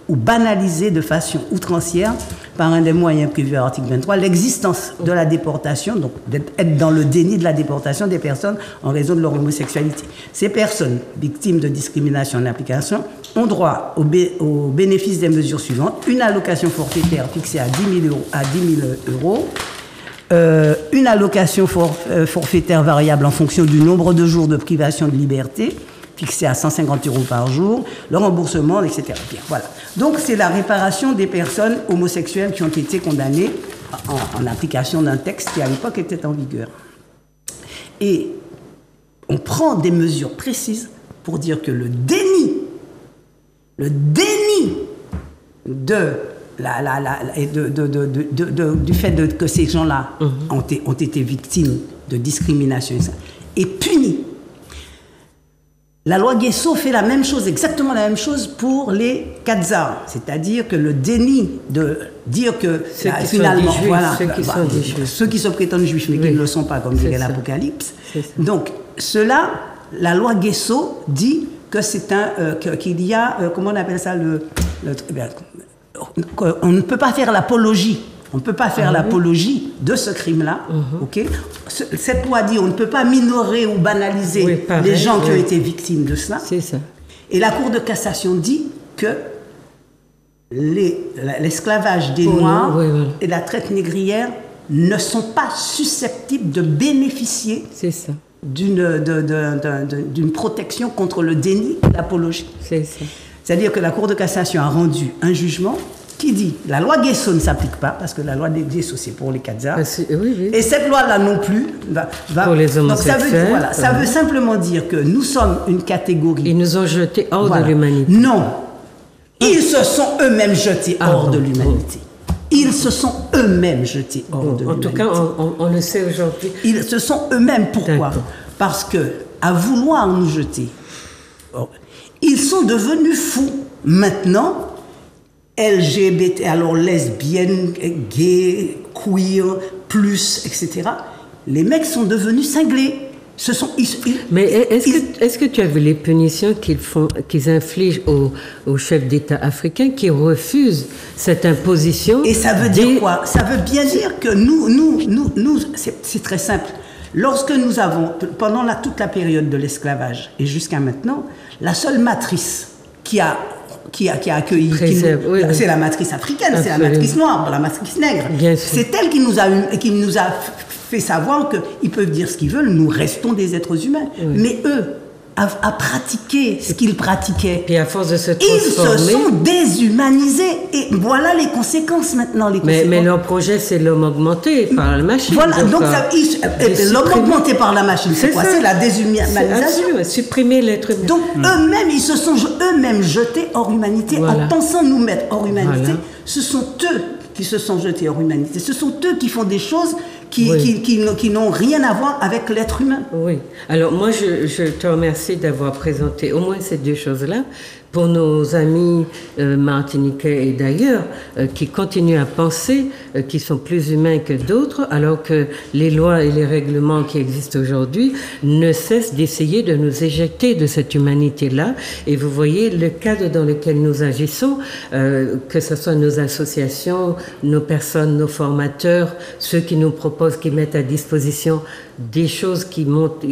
ou banalisé de façon outrancière par un des moyens prévus à l'article 23 l'existence de la déportation, donc d'être dans le déni de la déportation des personnes en raison de leur homosexualité. Ces personnes victimes de discrimination en application ont droit au bénéfice des mesures suivantes: une allocation forfaitaire fixée à 10 000 €, une allocation forfaitaire variable en fonction du nombre de jours de privation de liberté, fixé à 150 € par jour, le remboursement, etc. Bien, voilà. Donc, c'est la réparation des personnes homosexuelles qui ont été condamnées en application d'un texte qui, à l'époque, était en vigueur. Et on prend des mesures précises pour dire que le déni du fait que ces gens-là ont été victimes de discrimination est puni. La loi Guesso fait la même chose, exactement la même chose pour les Khazars. C'est-à-dire que le déni de dire que finalement, ceux qui se prétendent juifs mais qui ne le sont pas, comme dirait l'Apocalypse. Donc, cela, la loi Guesso dit que c'est qu'il y a, comment on appelle ça, on ne peut pas faire l'apologie. On ne peut pas faire l'apologie de ce crime-là. Okay. Cette loi dit on ne peut pas minorer ou banaliser les gens qui ont été victimes de cela. C'est ça. Et la Cour de cassation dit que l'esclavage des Noirs et la traite négrière ne sont pas susceptibles de bénéficier d'une protection contre le déni et l'apologie. C'est ça. C'est-à-dire que la Cour de cassation a rendu un jugement qui dit la loi Guesso ne s'applique pas, parce que la loi Guesso c'est pour les Khazars. Et cette loi-là non plus va pour les homosexuels. Donc ça veut simplement dire que nous sommes une catégorie. Ils nous ont jetés hors de l'humanité. Non. Ils se sont eux-mêmes jetés hors de l'humanité. Ils se sont eux-mêmes jetés hors de l'humanité. En tout cas, on le sait aujourd'hui. Ils se sont eux-mêmes. Pourquoi ? Parce que, à vouloir nous jeter, ils sont devenus fous. Maintenant, LGBT, alors lesbiennes, gays, queer, plus, etc. Les mecs sont devenus cinglés. Mais est-ce que tu as vu les punitions qu'ils infligent aux chefs d'État africains qui refusent cette imposition? Et ça veut dire quoi? Ça veut bien dire que nous c'est très simple. Lorsque nous avons, pendant toute la période de l'esclavage et jusqu'à maintenant, la seule matrice qui a accueilli, c'est la matrice africaine, c'est la matrice noire, la matrice nègre. C'est elle qui nous a fait savoir qu'ils peuvent dire ce qu'ils veulent, nous restons des êtres humains. Mais eux, à pratiquer ce qu'ils pratiquaient, et à force de se ils se sont déshumanisés. Et voilà les conséquences maintenant. Mais leur projet, c'est l'homme augmenté par la machine. Voilà, donc l'homme augmenté par la machine, c'est quoi? C'est la déshumanisation. Supprimer l'être humain. Donc eux-mêmes, ils se sont eux-mêmes jetés hors humanité en pensant nous mettre hors humanité. Ce sont eux qui se sont jetés hors humanité. Ce sont eux qui font des choses qui n'ont rien à voir avec l'être humain. Oui. Alors moi, je te remercie d'avoir présenté au moins ces deux choses-là pour nos amis martiniquais et d'ailleurs qui continuent à penser qu'ils sont plus humains que d'autres, alors que les lois et les règlements qui existent aujourd'hui ne cessent d'essayer de nous éjecter de cette humanité-là. Et vous voyez le cadre dans lequel nous agissons, que ce soit nos associations, nos personnes, nos formateurs, ceux qui nous proposent, qui mettent à disposition des choses qui montrent,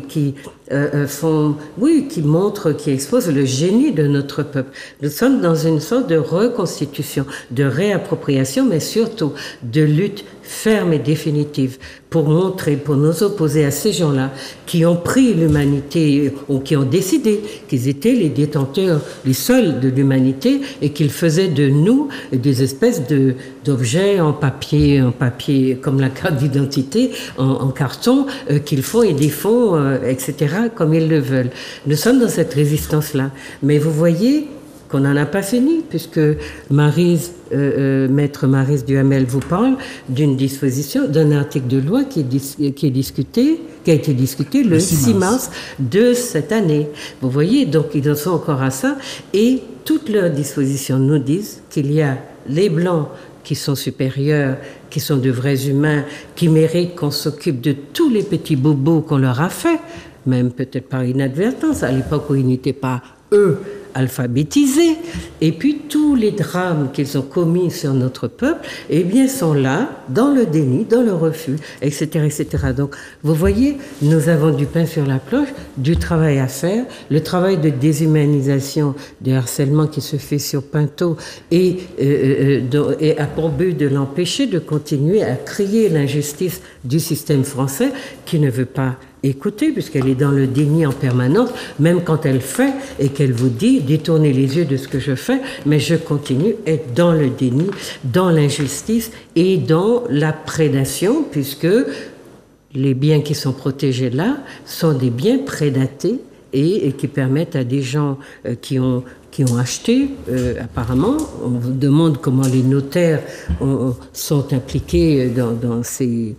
qui exposent le génie de notre peuple. Nous sommes dans une sorte de reconstitution, de réappropriation, mais surtout de lutte ferme et définitive pour montrer, pour nous opposer à ces gens-là qui ont pris l'humanité ou qui ont décidé qu'ils étaient les détenteurs, les seuls de l'humanité et qu'ils faisaient de nous des espèces d'objets en papier comme la carte d'identité, en carton, qu'ils font et défont, etc., comme ils le veulent. Nous sommes dans cette résistance-là. Mais vous voyez qu'on n'en a pas fini, puisque Maître Maryse Duhamel vous parle d'une disposition, d'un article de loi qui a été discuté le 6 mars de cette année. Vous voyez, donc ils en sont encore à ça, et toutes leurs dispositions nous disent qu'il y a les Blancs qui sont supérieurs, qui sont de vrais humains, qui méritent qu'on s'occupe de tous les petits bobos qu'on leur a fait, même peut-être par inadvertance, à l'époque où ils n'étaient pas, eux, alphabétisés, et puis tous les drames qu'ils ont commis sur notre peuple, eh bien, sont là, dans le déni, dans le refus, etc., etc. Donc, vous voyez, nous avons du pain sur la planche, du travail à faire, le travail de déshumanisation, de harcèlement qui se fait sur Pinto et a pour but de l'empêcher de continuer à crier l'injustice du système français qui ne veut pas écoutez, puisqu'elle est dans le déni en permanence, même quand elle fait et qu'elle vous dit, détournez les yeux de ce que je fais, mais je continue à être dans le déni, dans l'injustice et dans la prédation, puisque les biens qui sont protégés là sont des biens prédatés et qui permettent à des gens qui ont acheté, apparemment, on vous demande comment les notaires sont impliqués dans ces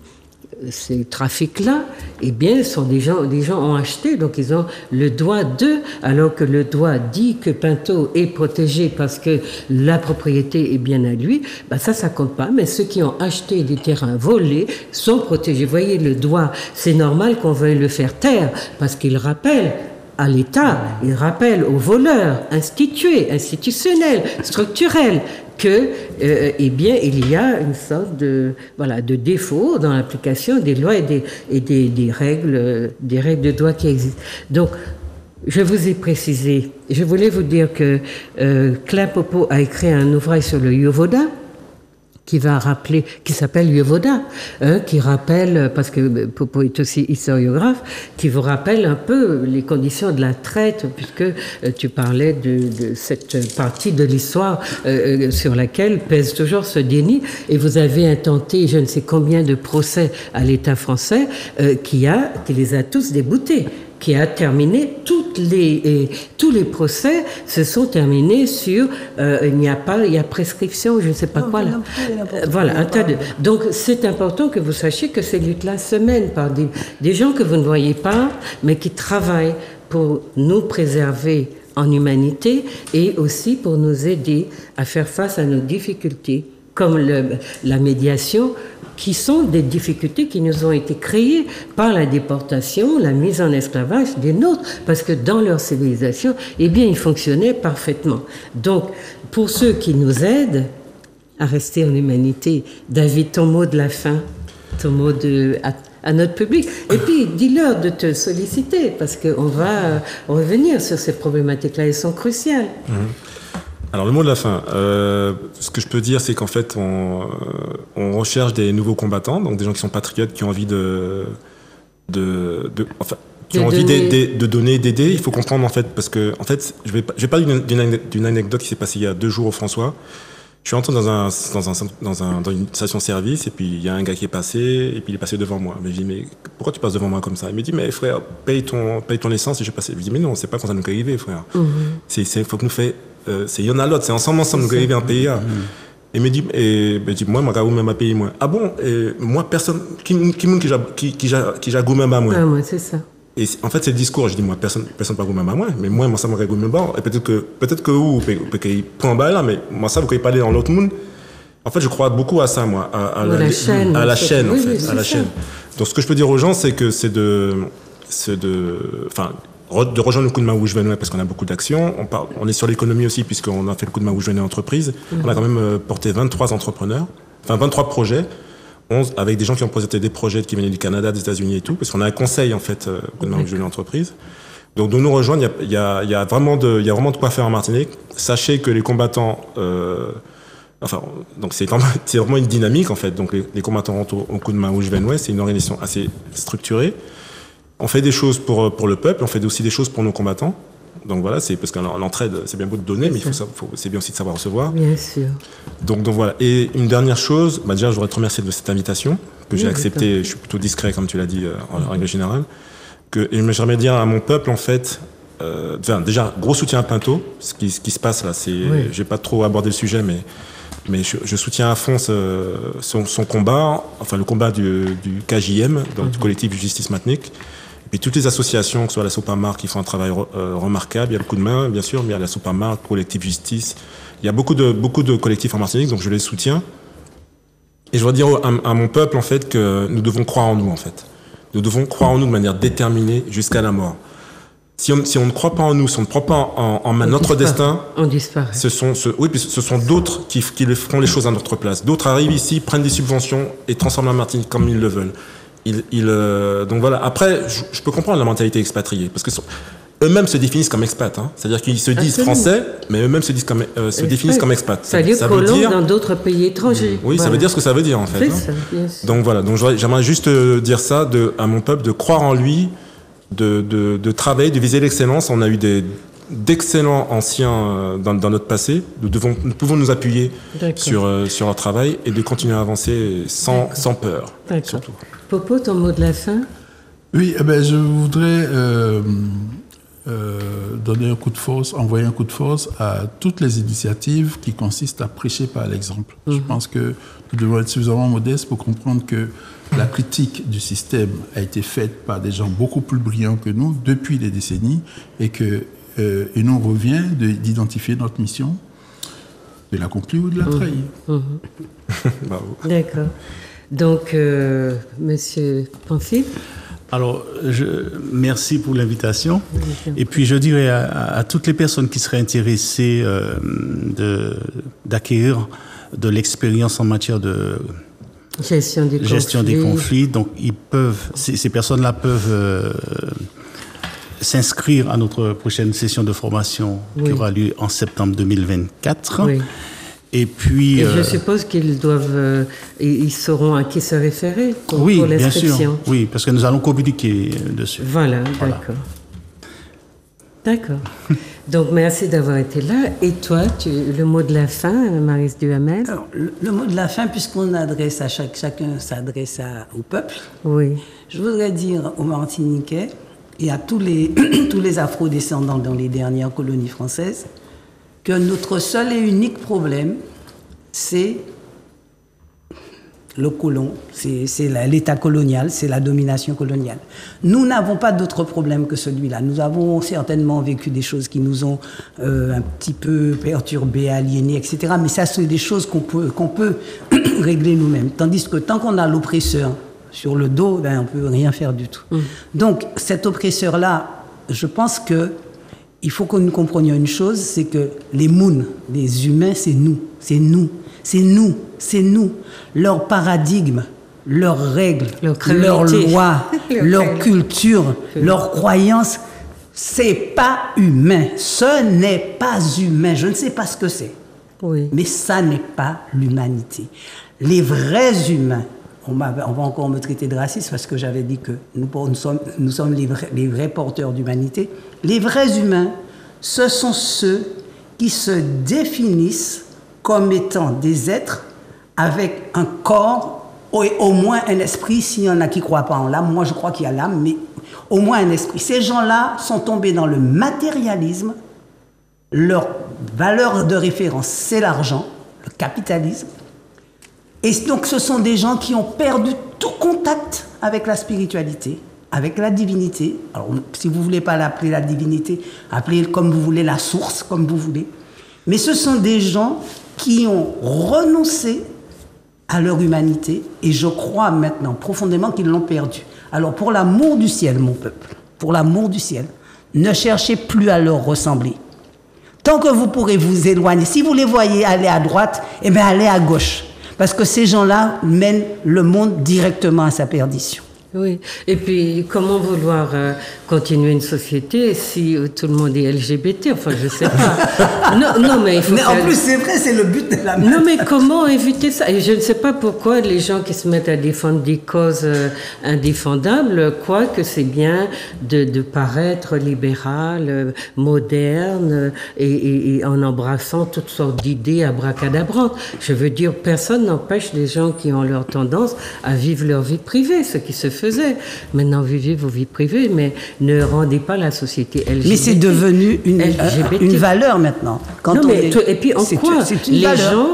trafics-là, eh bien, sont des gens ont acheté, donc ils ont le droit d'eux, alors que le droit dit que Pinto est protégé parce que la propriété est bien à lui, ben ça compte pas, mais ceux qui ont acheté des terrains volés sont protégés. Vous voyez, le droit, c'est normal qu'on veuille le faire taire, parce qu'il rappelle à l'État, il rappelle aux voleurs institutionnels, structurels, que, eh bien, il y a une sorte de défaut dans l'application des lois et des règles de droit qui existent. Donc, je vous ai précisé, je voulais vous dire que Claire Popo a écrit un ouvrage sur le Yovoda, qui s'appelle Yovoda, qui rappelle, parce que Popo est aussi historiographe, qui vous rappelle un peu les conditions de la traite, puisque tu parlais de cette partie de l'histoire sur laquelle pèse toujours ce déni, et vous avez intenté je ne sais combien de procès à l'État français qui les a tous déboutés, qui a terminé tous les procès se sont terminés sur il y a prescription, je ne sais pas quoi là. Voilà, un tas de. Donc c'est important que vous sachiez que ces luttes-là se mènent par des gens que vous ne voyez pas, mais qui travaillent pour nous préserver en humanité et aussi pour nous aider à faire face à nos difficultés, comme la médiation, qui sont des difficultés qui nous ont été créées par la déportation, la mise en esclavage des nôtres, parce que dans leur civilisation, eh bien, ils fonctionnaient parfaitement. Donc, pour ceux qui nous aident à rester en humanité, David, ton mot de la fin, ton mot à notre public. Et puis, dis-leur de te solliciter, parce qu'on va revenir sur ces problématiques-là, elles sont cruciales. Alors, le mot de la fin, ce que je peux dire, c'est qu'en fait, on recherche des nouveaux combattants, donc des gens qui sont patriotes, qui ont envie de donner, d'aider. Il faut comprendre, en fait, parce que, en fait, je vais parler d'une anecdote qui s'est passée il y a 2 jours au François. Je suis entré dans une station-service, et puis il y a un gars qui est passé, et puis il est passé devant moi. Mais je dis, mais pourquoi tu passes devant moi comme ça? Il me dit, mais frère, paye ton essence et je passe. Je lui dis, mais non, c'est pas comme ça nous arriver, frère. Faut que nous fait, c'est y en a l'autre, c'est ensemble nous arriver en pays. Et me dit, moi, ma même à payer moi. Ah bon? Moi, personne, qui j'ai goûté même à moi. Ah, moi, c'est ça. Et en fait, c'est le discours. Je dis, moi, personne pas goûté même à moi, mais moi, ça m'aurait goûté même pas. Et peut-être que vous pouvez prendre balle là, mais moi, ça, vous pouvez pas aller dans l'autre monde. En fait, je crois beaucoup à ça, moi, à la chaîne, en fait, à la chaîne. Donc, ce que je peux dire aux gens, c'est que de rejoindre le coup de main où je venais, parce qu'on a beaucoup d'actions. On est sur l'économie aussi, puisqu'on a fait le coup de main où je venais entreprise. On a quand même porté 23 entrepreneurs, 23 projets. avec des gens qui ont présenté des projets qui venaient du Canada, des États-Unis et tout, parce qu'on a un conseil, en fait, de jeune entreprise. Donc, de nous rejoindre, il y a vraiment de quoi faire en Martinique. Sachez que les combattants, donc c'est vraiment une dynamique, en fait. Donc, les combattants rentrent au coup de main au Juven-Ouest, c'est une organisation assez structurée. On fait des choses pour le peuple, on fait aussi des choses pour nos combattants. Donc voilà, c'est parce que l'entraide, c'est bien beau de donner, mais c'est bien aussi de savoir recevoir. Bien sûr. Donc voilà. Et une dernière chose, déjà, je voudrais te remercier de cette invitation que j'ai acceptée. Je suis plutôt discret, comme tu l'as dit, en règle générale. Et j'aimerais dire à mon peuple, en fait, déjà, gros soutien à Pinto. Ce qui se passe là, j'ai pas trop abordé le sujet, mais je soutiens à fond son combat, enfin le combat du KJM, donc du collectif Justice Martinique. Et toutes les associations, que ce soit la Sopamar qui font un travail remarquable, il y a le coup de main, bien sûr, mais il y a la Sopamar, le collectif Justice. Il y a beaucoup de collectifs en Martinique, donc je les soutiens. Et je voudrais dire à mon peuple, en fait, que nous devons croire en nous, en fait. Nous devons croire en nous de manière déterminée jusqu'à la mort. Si on ne croit pas en nous, si on ne croit pas en notre destin, on disparaît. Ce sont d'autres qui feront les choses à notre place. D'autres arrivent ici, prennent des subventions et transforment la Martinique comme ils le veulent. Donc voilà. Après, je peux comprendre la mentalité expatriée, parce que eux-mêmes se définissent comme expats. Hein. C'est-à-dire qu'ils se disent français, mais eux-mêmes se définissent comme expats. Ça veut dire dans d'autres pays étrangers. Oui, voilà. Ça veut dire ce que ça veut dire en fait. Ça, yes. Donc voilà. Donc j'aimerais juste dire ça à mon peuple, de croire en lui, de travailler, de viser l'excellence. On a eu d'excellents anciens dans notre passé. Nous pouvons nous appuyer sur leur travail et de continuer à avancer sans peur, surtout. Popo, ton mot de la fin? Oui, je voudrais donner un coup de force, envoyer un coup de force à toutes les initiatives qui consistent à prêcher par l'exemple. Je pense que nous devons être suffisamment modestes pour comprendre que la critique du système a été faite par des gens beaucoup plus brillants que nous depuis des décennies et il nous revient d'identifier notre mission, de l'accomplir ou de la trahir. Bravo. D'accord. Donc, Monsieur Pamphile. Alors, merci pour l'invitation. Et puis, je dirais à toutes les personnes qui seraient intéressées d'acquérir de l'expérience en matière de gestion des conflits. Donc, ces personnes-là peuvent s'inscrire à notre prochaine session de formation qui aura lieu en septembre 2024. Oui. Et puis, je suppose qu'ils ils sauront à qui se référer pour l'inscription. Bien sûr. Oui, parce que nous allons communiquer dessus. Voilà. D'accord. Donc, merci d'avoir été là. Et toi, le mot de la fin, Maryse Duhamel? Alors, le mot de la fin, puisqu'on adresse à chacun s'adresse au peuple. Oui. Je voudrais dire aux Martiniquais et à tous les afro-descendants dans les dernières colonies françaises que notre seul et unique problème, c'est le colon, c'est l'État colonial, c'est la domination coloniale. Nous n'avons pas d'autre problème que celui-là. Nous avons certainement vécu des choses qui nous ont un petit peu perturbés, aliénés, etc. Mais ça, c'est des choses qu'on peut régler nous-mêmes. Tandis que tant qu'on a l'oppresseur sur le dos, on ne peut rien faire du tout. Donc, cet oppresseur-là, je pense que il faut que nous comprenions une chose, c'est que les mouns, les humains, c'est nous. Leur paradigme, leurs règles, leurs lois, leur culture, leurs croyances, c'est pas humain. Ce n'est pas humain. Je ne sais pas ce que c'est. Oui. Mais ça n'est pas l'humanité. Les vrais humains, on va encore me traiter de raciste parce que j'avais dit que nous sommes les vrais porteurs d'humanité. Les vrais humains, ce sont ceux qui se définissent comme étant des êtres avec un corps et au moins un esprit, s'il y en a qui ne croient pas en l'âme. Moi, je crois qu'il y a l'âme, mais au moins un esprit. Ces gens-là sont tombés dans le matérialisme. Leur valeur de référence, c'est l'argent, le capitalisme. Et donc, ce sont des gens qui ont perdu tout contact avec la spiritualité, avec la divinité. Alors, si vous ne voulez pas l'appeler la divinité, appelez comme vous voulez, la source, comme vous voulez. Mais ce sont des gens qui ont renoncé à leur humanité, et je crois maintenant profondément qu'ils l'ont perdue. Alors, pour l'amour du ciel, mon peuple, pour l'amour du ciel, ne cherchez plus à leur ressembler. Tant que vous pourrez vous éloigner, si vous les voyez aller à droite, eh bien allez à gauche. parce que ces gens-là mènent le monde directement à sa perdition. Oui, et puis comment vouloir continuer une société si tout le monde est LGBT? Enfin, je sais pas. Non, mais il faut. Mais en plus, c'est vrai, c'est le but de la. Non, mais comment éviter ça? Et je ne sais pas pourquoi les gens qui se mettent à défendre des causes indéfendables croient que c'est bien de paraître libéral, moderne, et en embrassant toutes sortes d'idées abracadabrantes. Je veux dire, personne n'empêche les gens qui ont leur tendance à vivre leur vie privée, ce qui se faisait. Maintenant, vivez vos vies privées, mais ne rendez pas la société LGBT. Mais c'est devenu une valeur maintenant. Quand non, mais et puis en quoi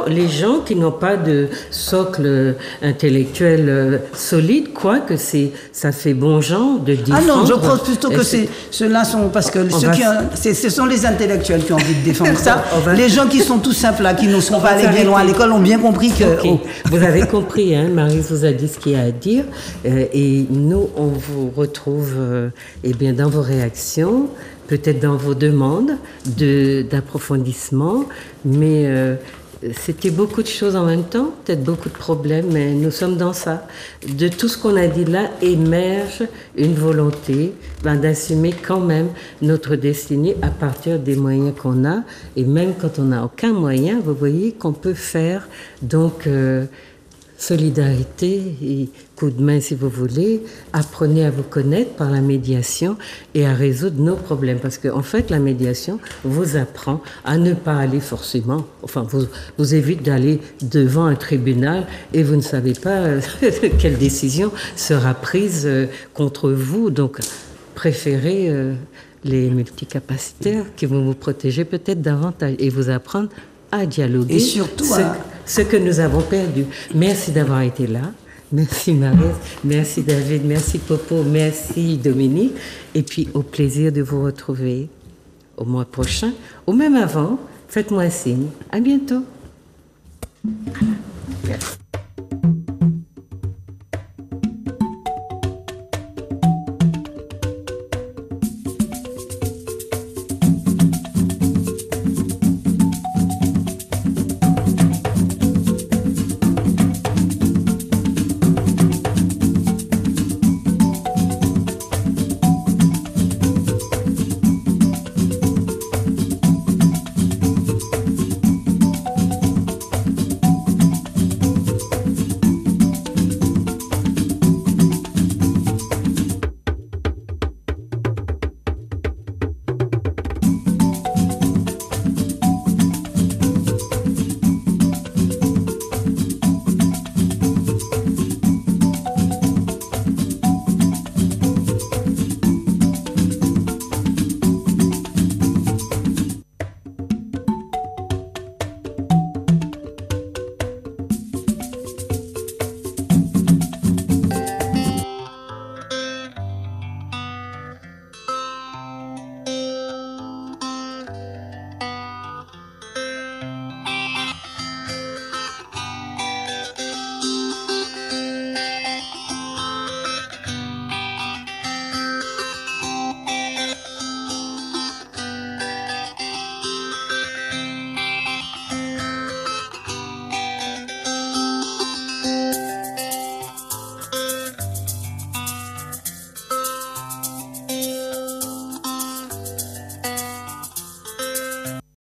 les gens qui n'ont pas de socle intellectuel solide croient que ça fait bon genre de défendre. Ah non, je crois plutôt que ceux-là sont parce que ce sont les intellectuels qui ont envie de défendre ça. Les gens qui sont tout simples là, qui ne sont pas allés bien loin à l'école, ont bien compris que. Okay. Vous avez compris, hein, Marie vous a dit ce qu'il y a à dire, et nous on vous retrouve bien dans vos réactions, peut-être dans vos demandes d'approfondissement, mais c'était beaucoup de choses en même temps, peut-être beaucoup de problèmes, mais nous sommes dans ça. De tout ce qu'on a dit là émerge une volonté d'assumer quand même notre destinée à partir des moyens qu'on a, et même quand on n'a aucun moyen, vous voyez qu'on peut faire donc solidarité et coup de main si vous voulez, apprenez à vous connaître par la médiation et à résoudre nos problèmes, parce qu'en fait la médiation vous apprend à ne pas aller forcément, enfin vous évite d'aller devant un tribunal et vous ne savez pas quelle décision sera prise contre vous, donc préférez les multicapacitaires qui vont vous protéger peut-être davantage et vous apprendre à dialoguer. Et surtout ce que nous avons perdu. Merci d'avoir été là. Merci Marie, merci David, merci Popo, merci Dominique. Et puis au plaisir de vous retrouver au mois prochain, ou même avant, faites-moi un signe. À bientôt.